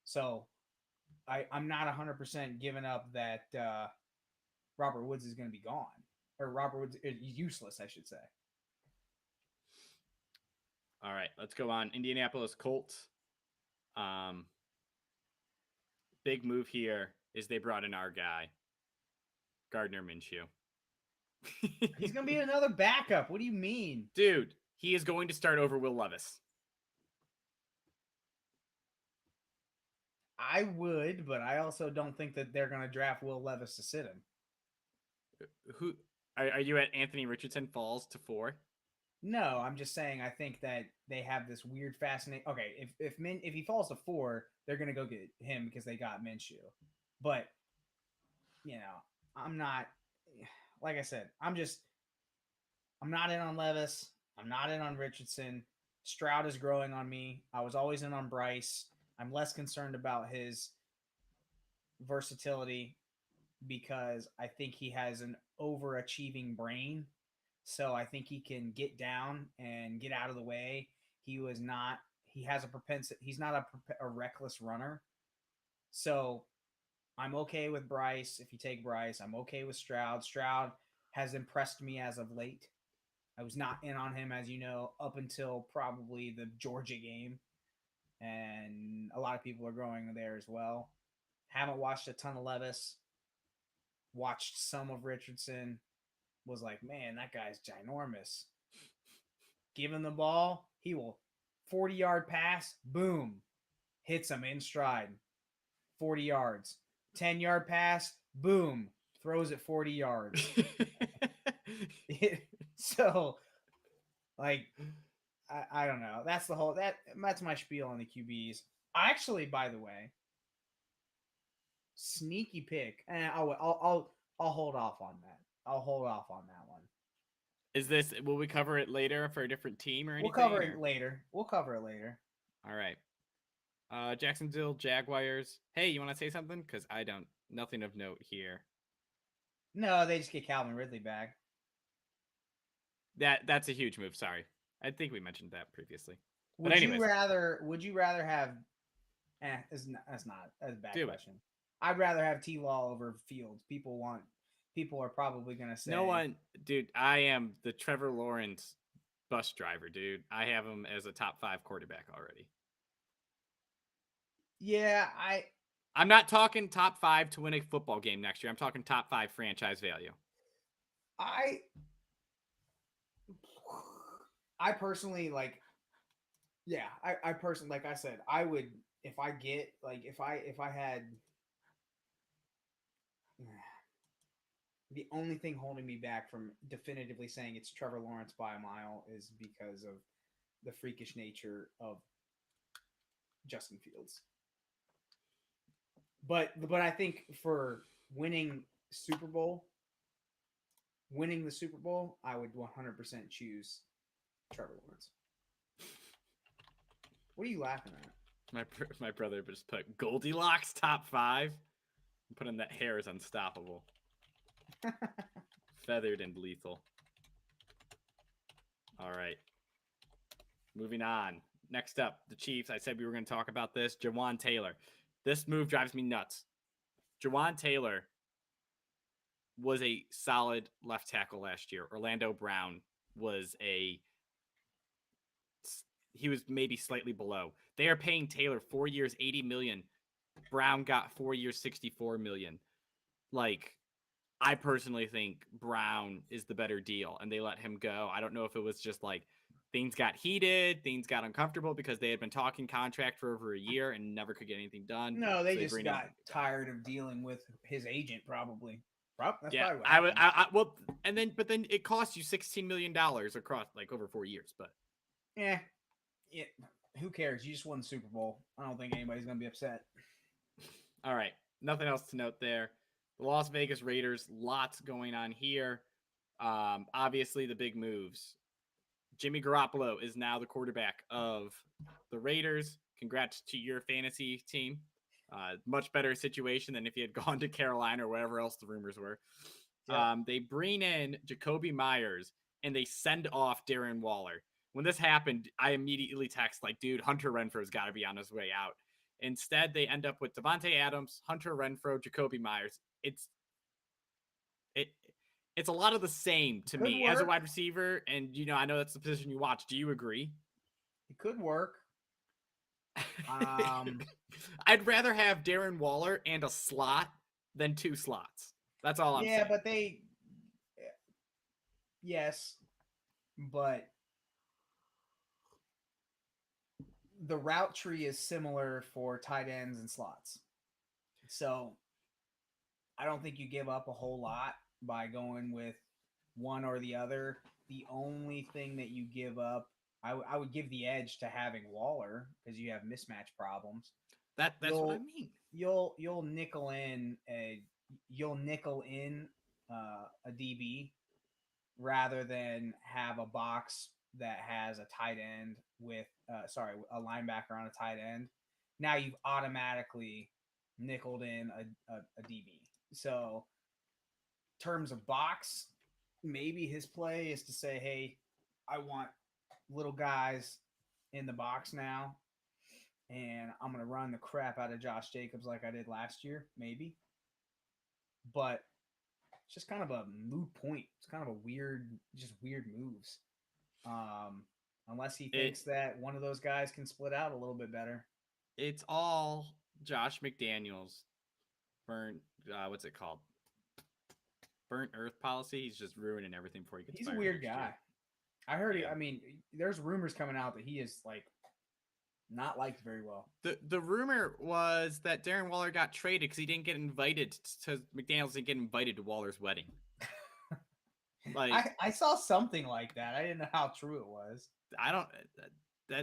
So I'm not 100% giving up that Robert Woods is going to be gone, or Robert Woods is useless, I should say. All right, let's go on. Indianapolis Colts. Big move here is they brought in our guy, Gardner Minshew. He's going to be another backup. What do you mean? Dude, he is going to start over Will Levis. I would, but I also don't think that they're going to draft Will Levis to sit him. Who are you at? Anthony Richardson falls to 4. No, I'm just saying I think that they have this weird fascinating. Okay, if he falls to 4, they're gonna go get him because they got Minshew. But I'm not. Like I said, I'm not in on Levis. I'm not in on Richardson. Stroud is growing on me. I was always in on Bryce. I'm less concerned about his versatility because I think he has an overachieving brain. So I think he can get down and get out of the way. He has a propensity. He's not a reckless runner. So I'm okay with Bryce. If you take Bryce, I'm okay with Stroud. Stroud has impressed me as of late. I was not in on him, as you know, up until probably the Georgia game. and a lot of people are growing there as well. Haven't watched a ton of Levis. Watched some of Richardson. Was like, man, that guy's ginormous. Give him the ball, he will 40-yard pass, boom, hits him in stride, 40 yards. 10-yard pass, boom, throws it 40 yards. So, like, I don't know. That's the whole that's my spiel on the QBs. Actually, by the way, sneaky pick, and I'll hold off on that. I'll hold off on that one. Is this? Will we cover it later for a different team or anything? We'll cover it later. We'll cover it later. All right. Jacksonville Jaguars. Hey, you want to say something? Because I don't. Nothing of note here. No, they just get Calvin Ridley back. That's a huge move. Sorry, I think we mentioned that previously. Would you rather have? That's a bad question. I'd rather have T-Law over Fields. People are probably gonna say no one, dude. I am the Trevor Lawrence bus driver, dude. I have him as a top 5 quarterback already. Yeah, I'm not talking top 5 to win a football game next year. I'm talking top 5 franchise value. I personally like. Yeah, I personally, like I said, I would if I had. The only thing holding me back from definitively saying it's Trevor Lawrence by a mile is because of the freakish nature of Justin Fields. But I think for winning the Super Bowl, I would 100% choose Trevor Lawrence. What are you laughing at? My brother just put Goldilocks top 5. I'm putting that hair is unstoppable. Feathered and lethal. All right. Moving on. Next up, the Chiefs. I said we were going to talk about this. Jawan Taylor. This move drives me nuts. Jawan Taylor was a solid left tackle last year. Orlando Brown was he was maybe slightly below. They are paying Taylor 4 years, $80 million. Brown got 4 years, $64 million. Like, I personally think Brown is the better deal, and they let him go. I don't know if it was just like things got heated, things got uncomfortable because they had been talking contract for over a year and never could get anything done. No, they just got tired of dealing with his agent, probably. That's yeah, probably what but then it cost you $16 million across like over 4 years. But yeah, who cares? You just won the Super Bowl. I don't think anybody's gonna be upset. All right, nothing else to note there. The Las Vegas Raiders, lots going on here. Obviously, the big moves. Jimmy Garoppolo is now the quarterback of the Raiders. Congrats to your fantasy team. Much better situation than if he had gone to Carolina or wherever else the rumors were. Yep. They bring in Jacoby Myers, and they send off Darren Waller. When this happened, I immediately text like, dude, Hunter Renfro's got to be on his way out. Instead, they end up with Devontae Adams, Hunter Renfro, Jacoby Myers. It's a lot of the same to me as a wide receiver, and I know that's the position you watch. Do you agree? It could work. I'd rather have Darren Waller and a slot than 2 slots. That's all I'm saying. Yeah, but yes, but the route tree is similar for tight ends and slots. So I don't think you give up a whole lot by going with one or the other. The only thing that you give up, I would give the edge to having Waller because you have mismatch problems. That's what I mean. You'll nickel in a DB rather than have a box that has a tight end with a linebacker on a tight end. Now you've automatically nickeled in a DB. So, in terms of box, maybe his play is to say, hey, I want little guys in the box now, and I'm going to run the crap out of Josh Jacobs like I did last year, maybe. But it's just kind of a moot point. It's kind of a weird moves. Unless he thinks that one of those guys can split out a little bit better. It's all Josh McDaniels burnt. What's it called? Burnt Earth policy. He's just ruining everything before he gets He's a fired weird next guy. year. I heard. Yeah. I mean, there's rumors coming out that he is like not liked very well. The rumor was that Darren Waller got traded because he didn't get invited to McDaniels didn't get invited to Waller's wedding. I saw something like that. I didn't know how true it was. I don't.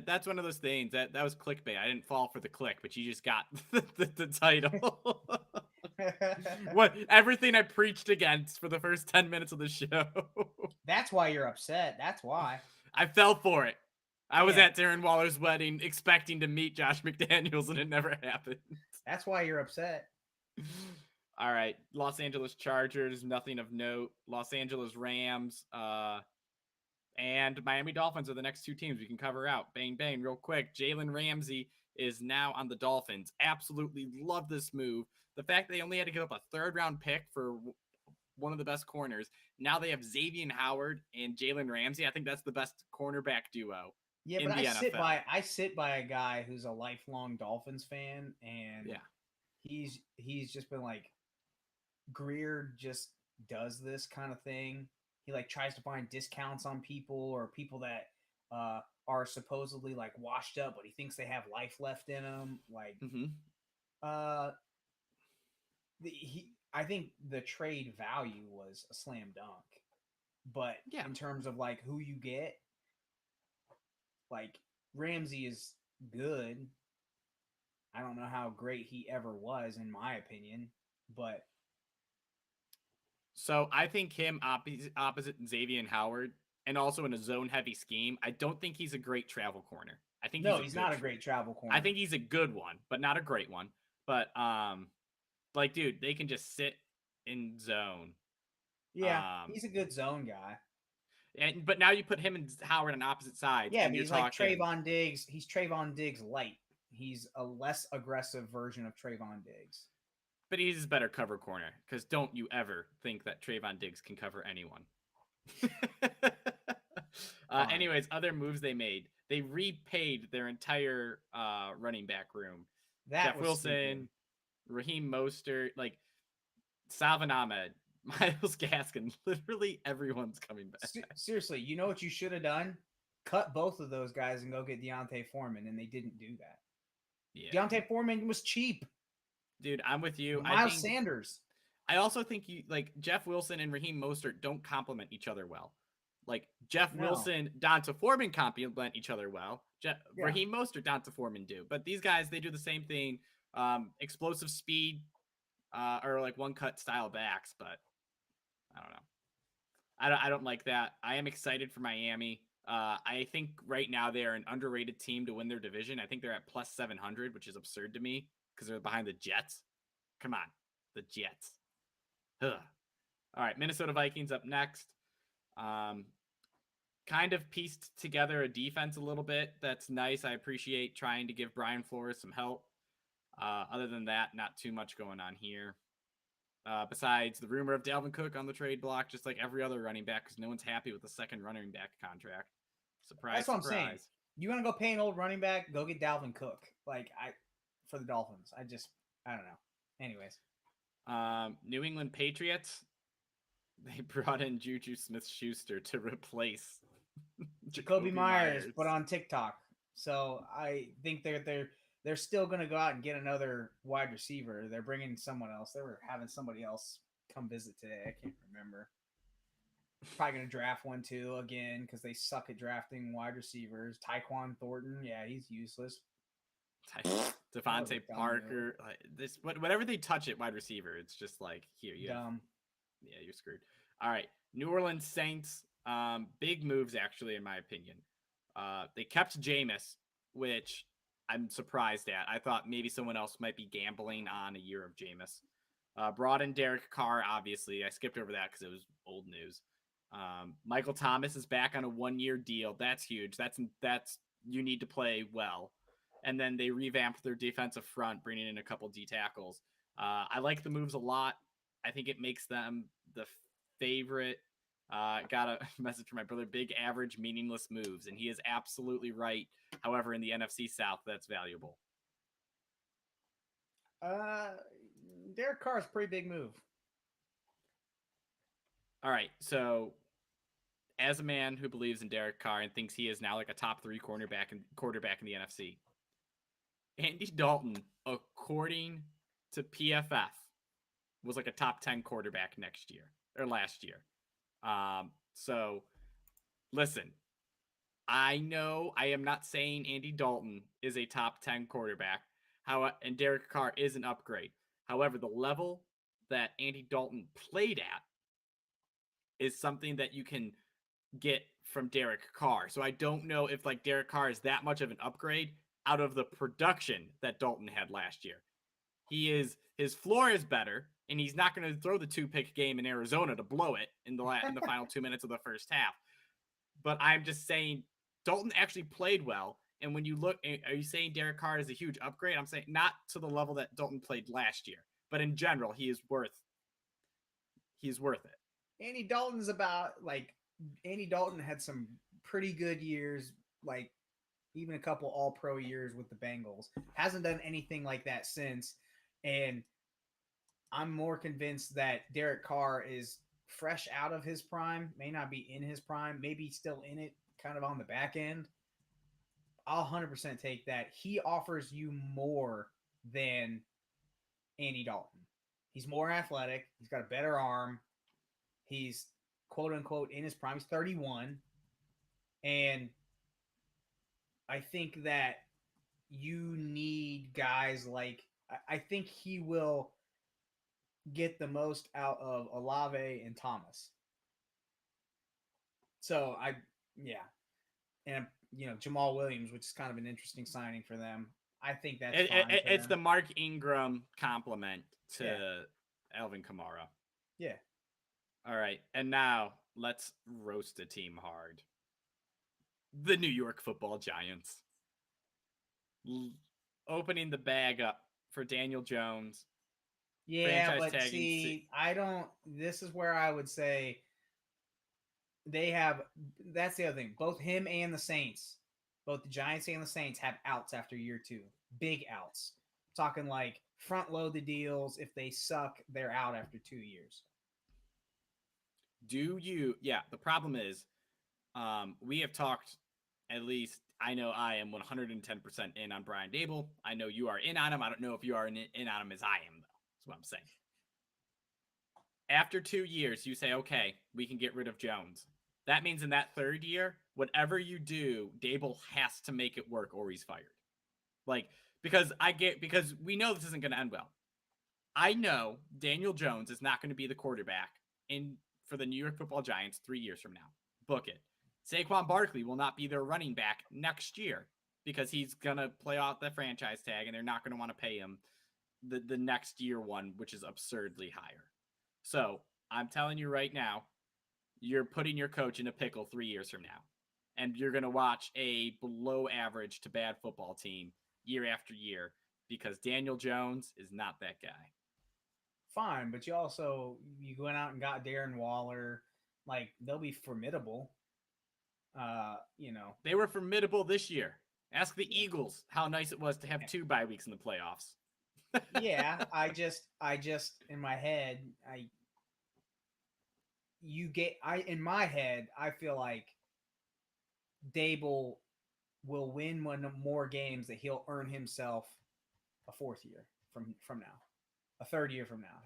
That's one of those things that was clickbait. I didn't fall for the click, but you just got the title. What everything I preached against for the first 10 minutes of the show. That's why you're upset. That's why. I fell for it. I was Yeah. at Darren Waller's wedding expecting to meet Josh McDaniels, and it never happened. That's why you're upset. All right, Los Angeles Chargers, nothing of note. Los Angeles Rams, and Miami Dolphins are the next two teams we can cover out. Bang, bang, real quick. Jalen Ramsey is now on the Dolphins. Absolutely love this move. The fact they only had to give up a third-round pick for one of the best corners. Now they have Xavier Howard and Jalen Ramsey. I think that's the best cornerback duo. Yeah, in but the NFL. I sit by a guy who's a lifelong Dolphins fan, and Yeah. he's just been like, Greer just does this kind of thing. He like tries to find discounts on people or people that are supposedly like washed up, but he thinks they have life left in them. Like, I think the trade value was a slam dunk, but Yeah. in terms of like who you get, like Ramsey is good. I don't know how great he ever was, in my opinion, but So I think him opposite Xavier Howard, and also in a zone-heavy scheme, I don't think he's a great travel corner. I think he's not a great travel corner. I think he's a good one, but not a great one. But like, dude, they can just sit in zone. Yeah, he's a good zone guy. But now you put him and Howard on opposite sides. Yeah, and but you're he's talking, like Trayvon Diggs. He's Trayvon Diggs light. He's a less aggressive version of Trayvon Diggs. But he's a better cover corner, because don't you ever think that Trayvon Diggs can cover anyone. Anyways, other moves they made. They repaid their entire running back room. Jeff Wilson, stupid. Raheem Mostert, like Salvin Ahmed, Myles Gaskin. Literally everyone's coming back. Seriously, you know what you should have done? Cut both of those guys and go get Deontay Foreman, and they didn't do that. Yeah. Deontay Foreman was cheap. Dude, I'm with you. Miles Sanders. I also think you like Jeff Wilson and Raheem Mostert don't complement each other well. Like Jeff Wilson, Donta Foreman complement each other well. Raheem Mostert, Donta Foreman do. But these guys, they do the same thing. Explosive speed, or like one cut style backs, but I don't know. I don't like that. I am excited for Miami. I think right now they are an underrated team to win their division. I think they're at plus 700, which is absurd to me because they're behind the Jets. Come on, the Jets. Ugh. All right, Minnesota Vikings up next. Kind of pieced together a defense a little bit. That's nice. I appreciate trying to give Brian Flores some help. Other than that, not too much going on here. Besides the rumor of Dalvin Cook on the trade block, just like every other running back, because no one's happy with the second running back contract. Surprise, that's what surprise. I'm saying. You want to go pay an old running back? Go get Dalvin Cook. For the Dolphins. I don't know. Anyways. New England Patriots. They brought in Juju Smith-Schuster to replace Jacoby Myers, but on TikTok. So I think they're still going to go out and get another wide receiver. They're bringing someone else. They were having somebody else come visit today. I can't remember. Probably going to draft one too again because they suck at drafting wide receivers. Tyquan Thornton, yeah, he's useless. Devontae Parker, whatever they touch at wide receiver, it's just like here you dumb. Yeah, you're screwed. All right, New Orleans Saints. Big moves actually, in my opinion. They kept Jameis, which I'm surprised at. I thought maybe someone else might be gambling on a year of Jameis. Brought in Derek Carr, obviously. I skipped over that because it was old news. Michael Thomas is back on a 1-year deal. That's huge. That's you need to play well. And then they revamped their defensive front, bringing in a couple D tackles. I like the moves a lot. I think it makes them the favorite. Got a message from my brother, big average, meaningless moves. And he is absolutely right. However, in the NFC South, that's valuable. Uh, Derek Carr is a pretty big move. All right, so as a man who believes in Derek Carr and thinks he is now like a top 3 quarterback in the NFC, Andy Dalton, according to PFF, was like a top 10 quarterback next year or last year. So listen, I know I am not saying Andy Dalton is a top 10 quarterback. And Derek Carr is an upgrade. However, the level that Andy Dalton played at is something that you can get from Derek Carr. So I don't know if like Derek Carr is that much of an upgrade out of the production that Dalton had last year. His floor is better, and he's not going to throw the 2-pick game in Arizona to blow it in the final 2 minutes of the first half. But I'm just saying Dalton actually played well. And when you look, are you saying Derek Carr is a huge upgrade? I'm saying not to the level that Dalton played last year, but in general, he's worth it. Andy Dalton had some pretty good years, like even a couple all-pro years with the Bengals. Hasn't done anything like that since. And I'm more convinced that Derek Carr is fresh out of his prime, may not be in his prime, maybe still in it, kind of on the back end. I'll 100% take that. He offers you more than Andy Dalton. He's more athletic. He's got a better arm. He's quote unquote in his prime. He's 31. And I think that you need guys like, I think he will get the most out of Olave and Thomas. So and Jamal Williams, which is kind of an interesting signing for them. I think that's fine. It's the Mark Ingram compliment to Alvin Kamara. Yeah. All right, and now let's roast a team hard. The New York Football Giants. Opening the bag up for Daniel Jones. Yeah, but see, this is where I would say that's the other thing. Both him and the Saints, both the Giants and the Saints have outs after year 2. Big outs. Talking like front load the deals. If they suck, they're out after 2 years. The problem is, we have talked, at least I know I am 110% in on Brian Daboll. I know you are in on him. I don't know if you are in on him as I am, though. That's what I'm saying. After 2 years, you say, okay, we can get rid of Jones. That means in that 3rd year, whatever you do, Daboll has to make it work or he's fired. Because we know this isn't going to end well. I know Daniel Jones is not going to be the quarterback for the New York Football Giants 3 years from now. Book it. Saquon Barkley will not be their running back next year because he's going to play off the franchise tag and they're not going to want to pay him the next year one, which is absurdly higher. So I'm telling you right now, you're putting your coach in a pickle 3 years from now. And you're going to watch a below average to bad football team year after year because Daniel Jones is not that guy. Fine, but you went out and got Darren Waller. Like, they'll be formidable. They were formidable this year. Ask the Eagles how nice it was to have 2 bye weeks in the playoffs. Yeah, I just in my head, in my head, I feel like Daboll will win more games that he'll earn himself a 4th year from now, a 3rd year from now.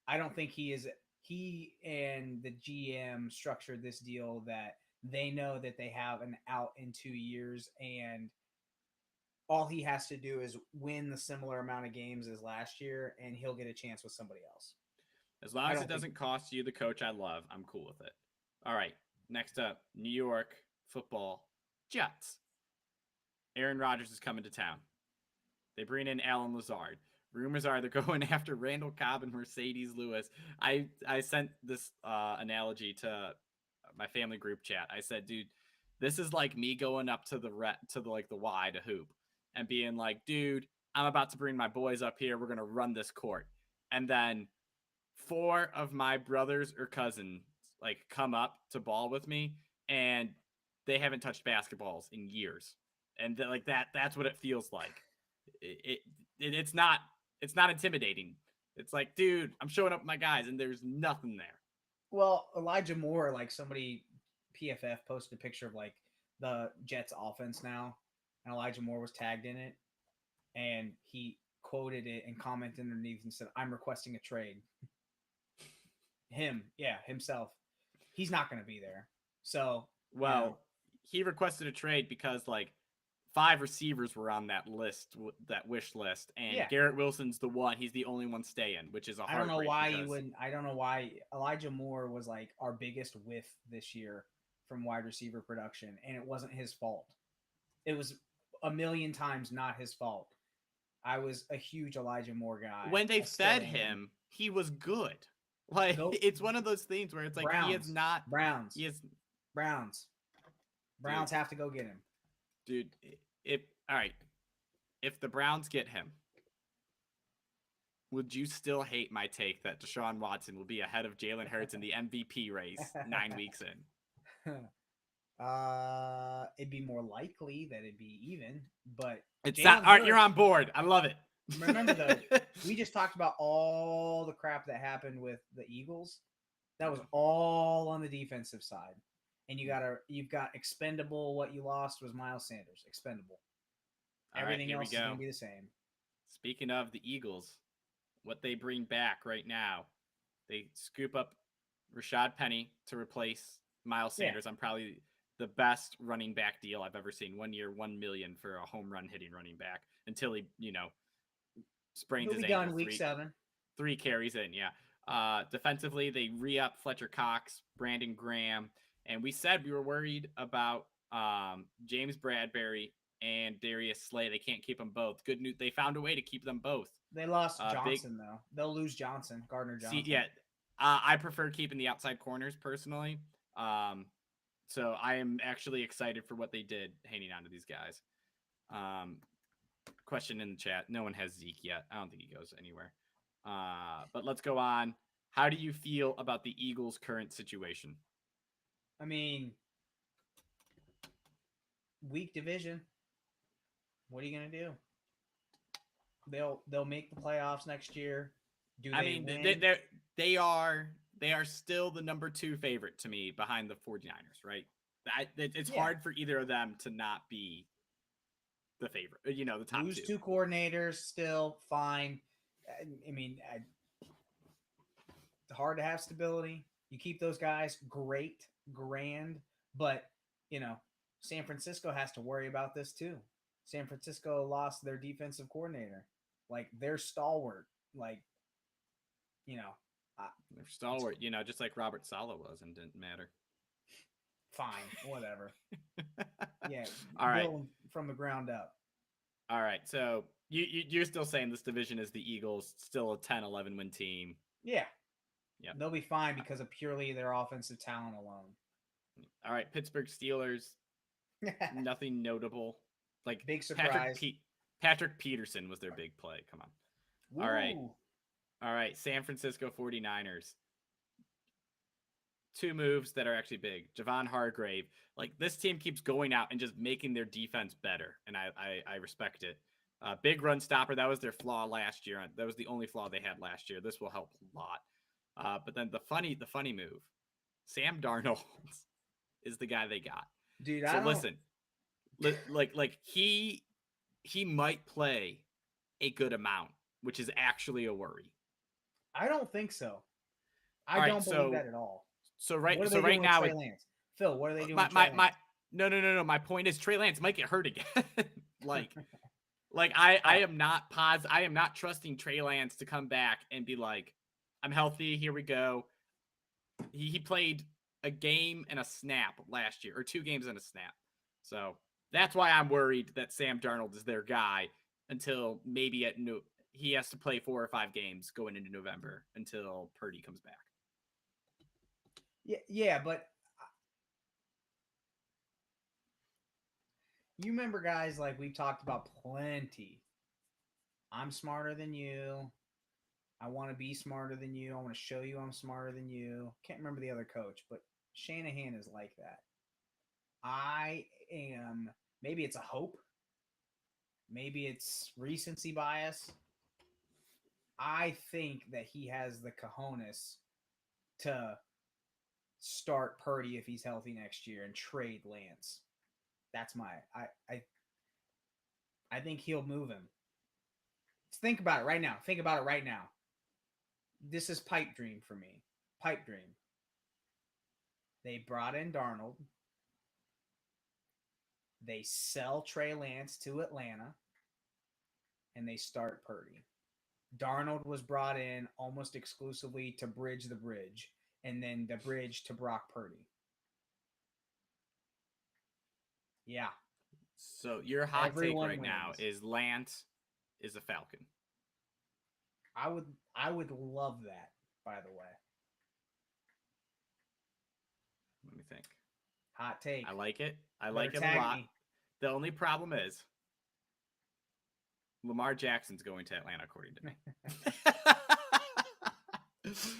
I don't think he and the GM structured this deal that they know that they have an out in 2 years and all he has to do is win the similar amount of games as last year and he'll get a chance with somebody else. As long as it doesn't cost you the coach I love, I'm cool with it. All right, next up, New York Football Jets. Aaron Rodgers is coming to town. They bring in Alan Lazard. Rumors are they're going after Randall Cobb and Mercedes Lewis. I sent this analogy to my family group chat. I said, dude, this is like me going up to the Y to hoop and being like, dude, I'm about to bring my boys up here. We're going to run this court. And then 4 of my brothers or cousins come up to ball with me and they haven't touched basketballs in years. And that's what it feels like. it's not intimidating. It's like, dude, I'm showing up with my guys, and there's nothing there. Well, Elijah Moore, like somebody PFF posted a picture of like the Jets offense now, and Elijah Moore was tagged in it, and he quoted it and commented underneath and said, "I'm requesting a trade." Himself. He's not going to be there. So, Well, he requested a trade because like 5 receivers were on that list, that wish list, and Garrett Wilson's the one. He's the only one staying, which is a I don't know why because... you wouldn't. I don't know why Elijah Moore was like our biggest whiff this year from wide receiver production, and it wasn't his fault. It was a million times not his fault. I was a huge Elijah Moore guy. When they fed him, he was good. Like, it's one of those things where it's like he is not Browns. He is Browns have to go get him. Dude, if the Browns get him, would you still hate my take that Deshaun Watson will be ahead of Jalen Hurts in the MVP race 9 weeks in? It'd be more likely that it'd be even, but it's Jalen not. All right, you're on board. I love it. Remember though, we just talked about all the crap that happened with the Eagles. That was all on the defensive side. And you've got expendable. What you lost was Miles Sanders, expendable. Everything else is going to be the same. Speaking of the Eagles, what they bring back right now, they scoop up Rashad Penny to replace Miles Sanders. I'm probably the best running back deal I've ever seen. 1 year, $1 million for a home run hitting running back until he, sprains his ankle. Week 7. 3 carries in, defensively, they re-up Fletcher Cox, Brandon Graham, and we said we were worried about James Bradbury and Darius Slay. They can't keep them both. Good news, they found a way to keep them both. They lost Johnson, though. They'll lose Johnson, Gardner Johnson. I prefer keeping the outside corners, personally. So I am actually excited for what they did hanging on to these guys. Question in the chat. No one has Zeke yet. I don't think he goes anywhere. But let's go on. How do you feel about the Eagles' current situation? I mean, weak division. What are you gonna do? They'll make the playoffs next year. They are still the number 2 favorite to me behind the 49ers, right? It's hard for either of them to not be the favorite. The top 2. Lose 2 coordinators, still fine. I mean, it's hard to have stability. You keep those guys, grand, but San Francisco has to worry about this too. San Francisco lost their defensive coordinator, like their stalwart, they're stalwart, just like Robert Saleh was, and didn't matter. Fine, whatever. All right, from the ground up. All right, so you're still saying this division is the Eagles, still a 10-11 win team? Yeah. They'll be fine because of purely their offensive talent alone. All right, Pittsburgh Steelers, nothing notable. Like, big surprise. Patrick Peterson was their big play. Come on. Ooh. All right, San Francisco 49ers. 2 moves that are actually big. Javon Hargrave. Like, this team keeps going out and just making their defense better, and I respect it. Big run stopper. That was their flaw last year. That was the only flaw they had last year. This will help a lot. But then the funny move. Sam Darnold is the guy they got. Dude, listen. Like he might play a good amount, which is actually a worry. I don't think so. I don't believe that at all. So right now, Trey Lance? Phil, what are they doing? No. My point is Trey Lance might get hurt again. I am not trusting Trey Lance to come back and be like, I'm healthy. Here we go. He played a game and a snap last year, or 2 games and a snap. So that's why I'm worried that Sam Darnold is their guy until maybe he has to play 4 or 5 games going into November until Purdy comes back. Yeah, but you remember guys like we've talked about plenty. I'm smarter than you. I want to be smarter than you. I want to show you I'm smarter than you. Can't remember the other coach, but Shanahan is like that. I am, maybe it's a hope. maybe it's recency bias. I think that he has the cojones to start Purdy if he's healthy next year and trade Lance. That's my I think he'll move him. Just think about it right now. Think about it right now. This is pipe dream for me. Pipe dream. They brought in Darnold. They sell Trey Lance to Atlanta. And they start Purdy. Darnold was brought in almost exclusively to bridge the bridge. And then the bridge to Brock Purdy. Yeah. So your hot Everyone take right now wins. is Lance is a Falcon. I would love that, by the way. Let me think. Hot take. I like it. I Better like it a tag lot. me. The only problem is Lamar Jackson's going to Atlanta, according to me.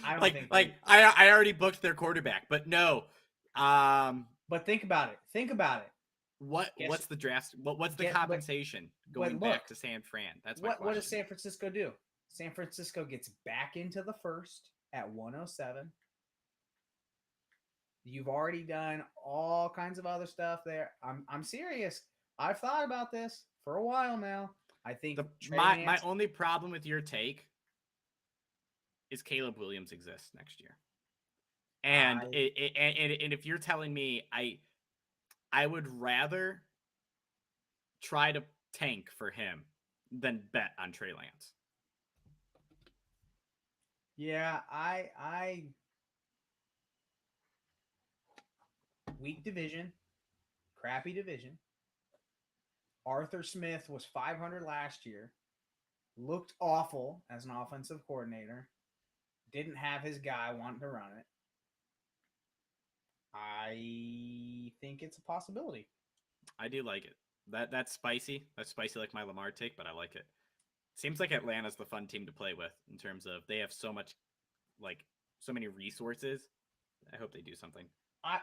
I don't like, think like I already booked their quarterback, but no. But think about it. Think about it. What's the draft? What's the But- compensation going but look, back to San Fran? That's my question. What does San Francisco do? San Francisco gets back into the first at 107. You've already done all kinds of other stuff there. I'm serious. I've thought about this for a while now. I think my only problem with your take is Caleb Williams exists next year, and and if you're telling me I would rather try to tank for him than bet on Trey Lance. Yeah, I weak division, crappy division. Arthur Smith was 500 last year. Looked awful as an offensive coordinator. Didn't have his guy wanting to run it. I think it's a possibility. I do like it. That's spicy. That's spicy like my Lamar take, but I like it. Seems like Atlanta's the fun team to play with in terms of they have so much, like so many resources. I hope they do something.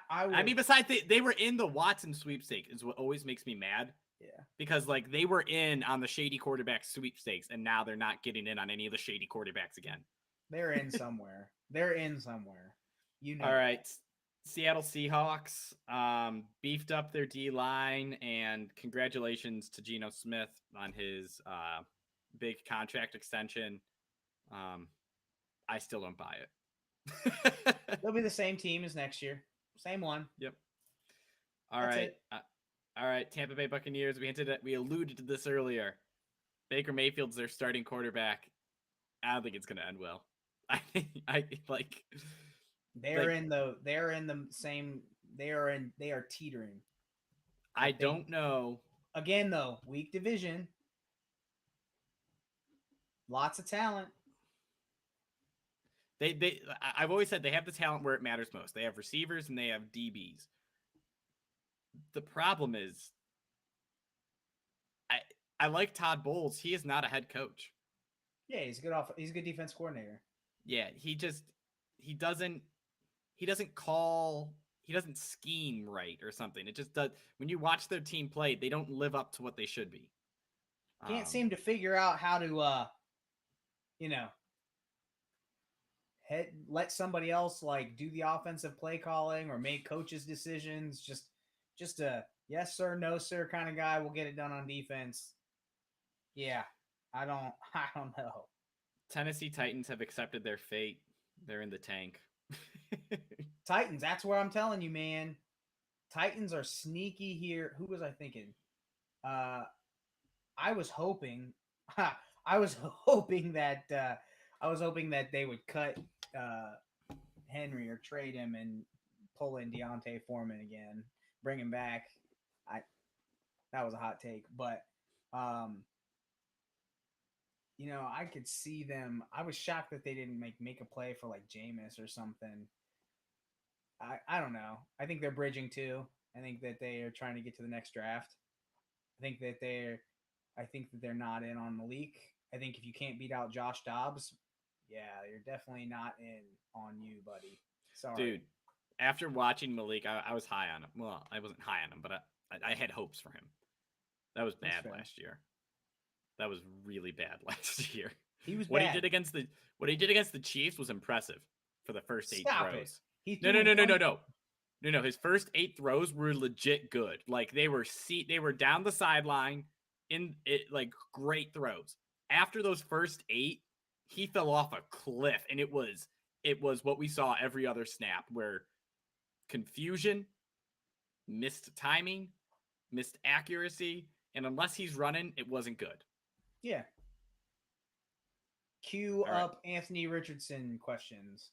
I mean, besides they were in the Watson sweepstakes is what always makes me mad. Yeah. Because like they were in on the shady quarterback sweepstakes, and now they're not getting in on any of the shady quarterbacks again. They're in somewhere. They're in somewhere. You know. All right. Seattle Seahawks beefed up their D line, and congratulations to Geno Smith on his big contract extension. I still don't buy it. They'll be the same team as next year. Same one. Yep. All right. Tampa Bay Buccaneers. We alluded to this earlier. Baker Mayfield's their starting quarterback. I don't think it's going to end well. I like. They are teetering. I don't know. Again, though, weak division. Lots of talent. I've always said they have the talent where it matters most. They have receivers and they have DBs. The problem is, I like Todd Bowles. He is not a head coach. Yeah, he's a good defense coordinator. Yeah, he doesn't scheme right or something. It just does. When you watch their team play, they don't live up to what they should be. Can't seem to figure out how to, let somebody else like do the offensive play calling or make coaches' decisions. Just a yes sir, no sir kind of guy will get it done on defense. Yeah, I don't know. Tennessee Titans have accepted their fate. They're in the tank. Titans, that's where I'm telling you, man. Titans are sneaky here. Who was I thinking? I was hoping that they would cut Henry or trade him and pull in Deontay Foreman again, bring him back. That was a hot take, but I could see them. I was shocked that they didn't make a play for like Jameis or something. I don't know. I think they're bridging too. I think that they are trying to get to the next draft. I think that they're not in on Malik. I think if you can't beat out Josh Dobbs, yeah, you're definitely not in on you, buddy. Sorry. Dude, after watching Malik, I was high on him. Well, I wasn't high on him, but I had hopes for him. That was bad last year. That was really bad last year. He was What he bad. did against the Chiefs was impressive for the first 8 Stop it. throws. He No, threw no, no, no, one. no, no. No, his first 8 throws were legit good. Like they were down the sideline in it, like great throws. After those first 8, he fell off a cliff, and it was what we saw every other snap, where confusion, missed timing, missed accuracy, and unless he's running, it wasn't good. Yeah. Cue All right. up Anthony Richardson questions.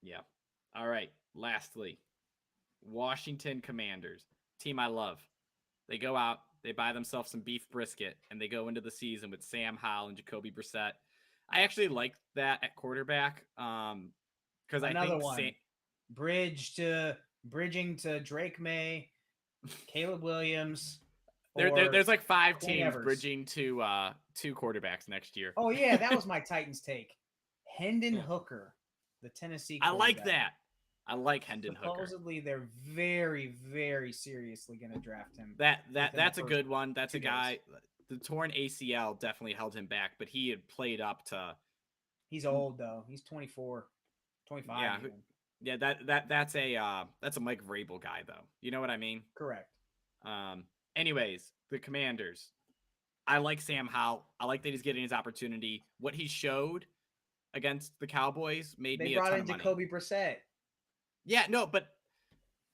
Yeah. All right. Lastly, Washington Commanders, team I love. They go out, they buy themselves some beef brisket, and they go into the season with Sam Howell and Jacoby Brissett. I actually like that at quarterback, because I think one. Bridging to Drake May, Caleb Williams. There's like 5 Quinn teams Evers. bridging to 2 quarterbacks next year. Oh yeah, that was my Titans take. Hendon Hooker, the Tennessee I quarterback. like that. I like Hendon Hooker. Supposedly they're very, very seriously going to draft him. That's a good one. That's a guy. The torn ACL definitely held him back, but he had played up to. He's old though. He's 24, 25. Yeah, even. yeah. That's a Mike Vrabel guy though. You know what I mean? Correct. Anyways, the Commanders. I like Sam Howell. I like that he's getting his opportunity. What he showed against the Cowboys made me a ton of money. They brought in Jacoby Brissett. Yeah, no, but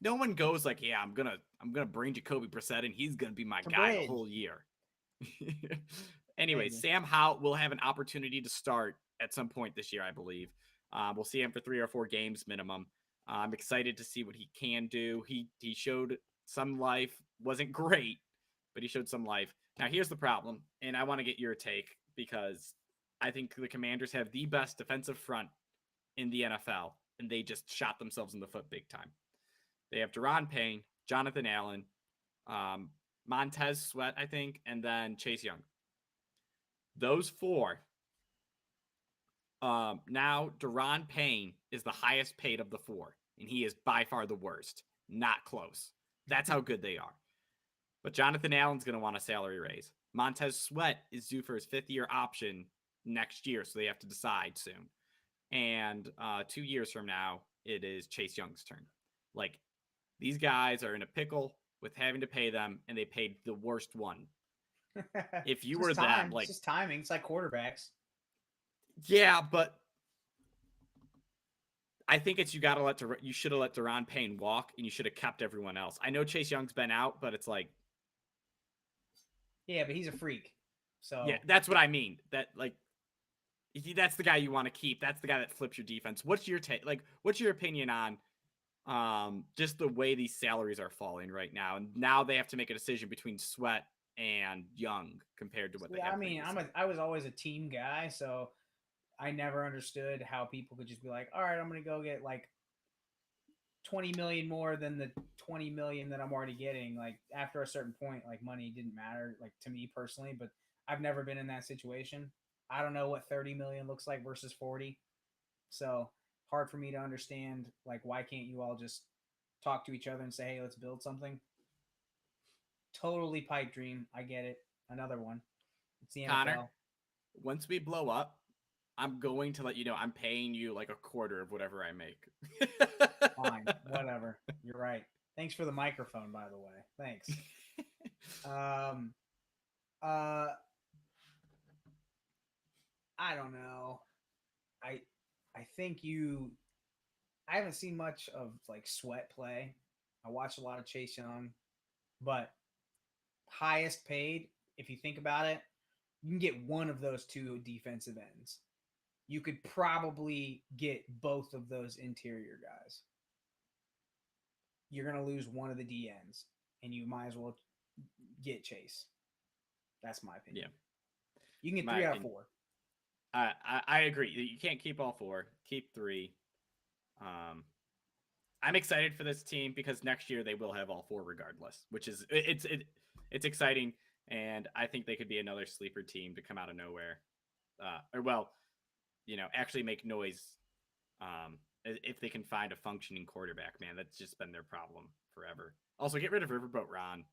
no one goes like, yeah, I'm gonna bring Jacoby Brissett and he's gonna be my guy the whole year. Anyways, Sam Howell will have an opportunity to start at some point this year, I believe. We'll see him for 3 or 4 games minimum. I'm excited to see what he can do. He showed some life. Wasn't great, but he showed some life. Now, here's the problem, and I want to get your take because I think the Commanders have the best defensive front in the NFL, and they just shot themselves in the foot big time. They have Deron Payne, Jonathan Allen, Montez Sweat, I think, and then Chase Young. Those 4. Now, Deron Payne is the highest paid of the 4, and he is by far the worst. Not close. That's how good they are. But Jonathan Allen's going to want a salary raise. Montez Sweat is due for his 5th-year option next year, so they have to decide soon. And 2 years from now, it is Chase Young's turn. Like, these guys are in a pickle with having to pay them, and they paid the worst one. If you were them, like, it's just timing. It's like quarterbacks. Yeah, but I think it's you should have let Deron Payne walk, and you should have kept everyone else. I know Chase Young's been out, but it's like, yeah, but he's a freak. So yeah, that's what I mean. That like, that's the guy you want to keep. That's the guy that flips your defense. What's your what's your opinion on just the way these salaries are falling right now? And now they have to make a decision between Sweat and Young compared to what they have. I mean, I was always a team guy, so I never understood how people could just be like, all right, I'm going to go get like 20 million more than the 20 million that I'm already getting. Like after a certain point, like money didn't matter, like to me personally, but I've never been in that situation. I don't know what 30 million looks like versus 40. So hard for me to understand, like, why can't you all just talk to each other and say, hey, let's build something? Totally pipe dream. I get it. Another one. It's the NFL. Connor, once we blow up, I'm going to let you know I'm paying you like a quarter of whatever I make. Fine, whatever. You're right. Thanks for the microphone, by the way. Thanks. I don't know. I think I haven't seen much of like Sweat play. I watched a lot of Chase Young, but highest paid, if you think about it, you can get one of those 2 defensive ends. You could probably get both of those interior guys. You're going to lose one of the D ends, and you might as well get Chase. That's my opinion. Yeah. You can get 3 out of 4. I agree. You can't keep all 4. Keep 3. I'm excited for this team because next year they will have all 4 regardless, which is it's exciting, and I think they could be another sleeper team to come out of nowhere. Actually make noise if they can find a functioning quarterback, man. That's just been their problem forever. Also, get rid of Riverboat Ron.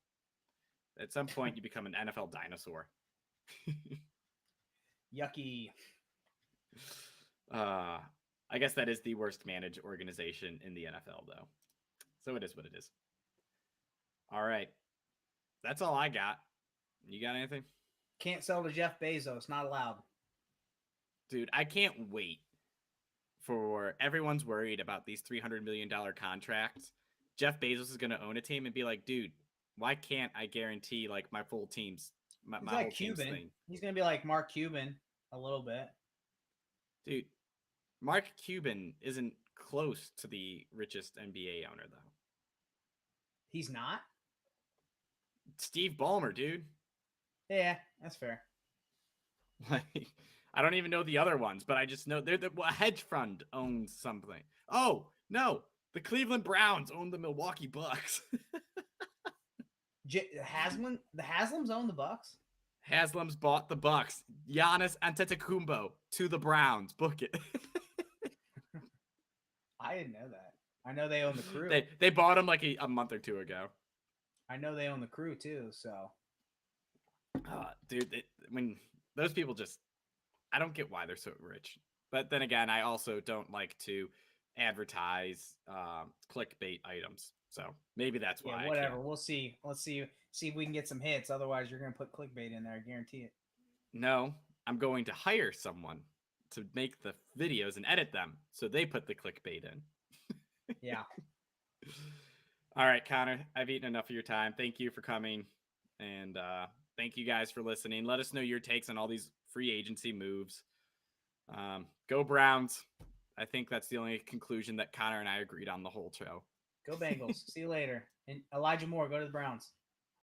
At some point, you become an NFL dinosaur. Yucky. I guess that is the worst managed organization in the NFL, though. So it is what it is. All right. That's all I got. You got anything? Can't sell to Jeff Bezos. Not allowed. Dude, I can't wait for everyone's worried about these $300 million contracts. Jeff Bezos is going to own a team and be like, dude, why can't I guarantee like my full team's, my He's whole like team's Cuban. thing? He's going to be like Mark Cuban a little bit. Dude, Mark Cuban isn't close to the richest NBA owner, though. He's not? Steve Ballmer, dude. Yeah, that's fair. Like, I don't even know the other ones, but I just know a hedge fund owns something. Oh, no. The Cleveland Browns own the Milwaukee Bucks. The Haslams own the Bucks? Haslam's bought the Bucks. Giannis Antetokounmpo to the Browns. Book it. I didn't know that. I know they own the Crew. They bought him like a month or two ago. I know they own the Crew too, so. Dude, when those people just, I don't get why they're so rich. But then again, I also don't like to advertise clickbait items. So maybe that's why. Yeah, whatever. We'll see. Let's see if we can get some hits. Otherwise, you're going to put clickbait in there. I guarantee it. No, I'm going to hire someone to make the videos and edit them so they put the clickbait in. Yeah. All right, Connor, I've eaten enough of your time. Thank you for coming. And thank you guys for listening. Let us know your takes on all these free agency moves. Go Browns. I think that's the only conclusion that Connor and I agreed on the whole show. Go Bengals. See you later. And Elijah Moore, go to the Browns.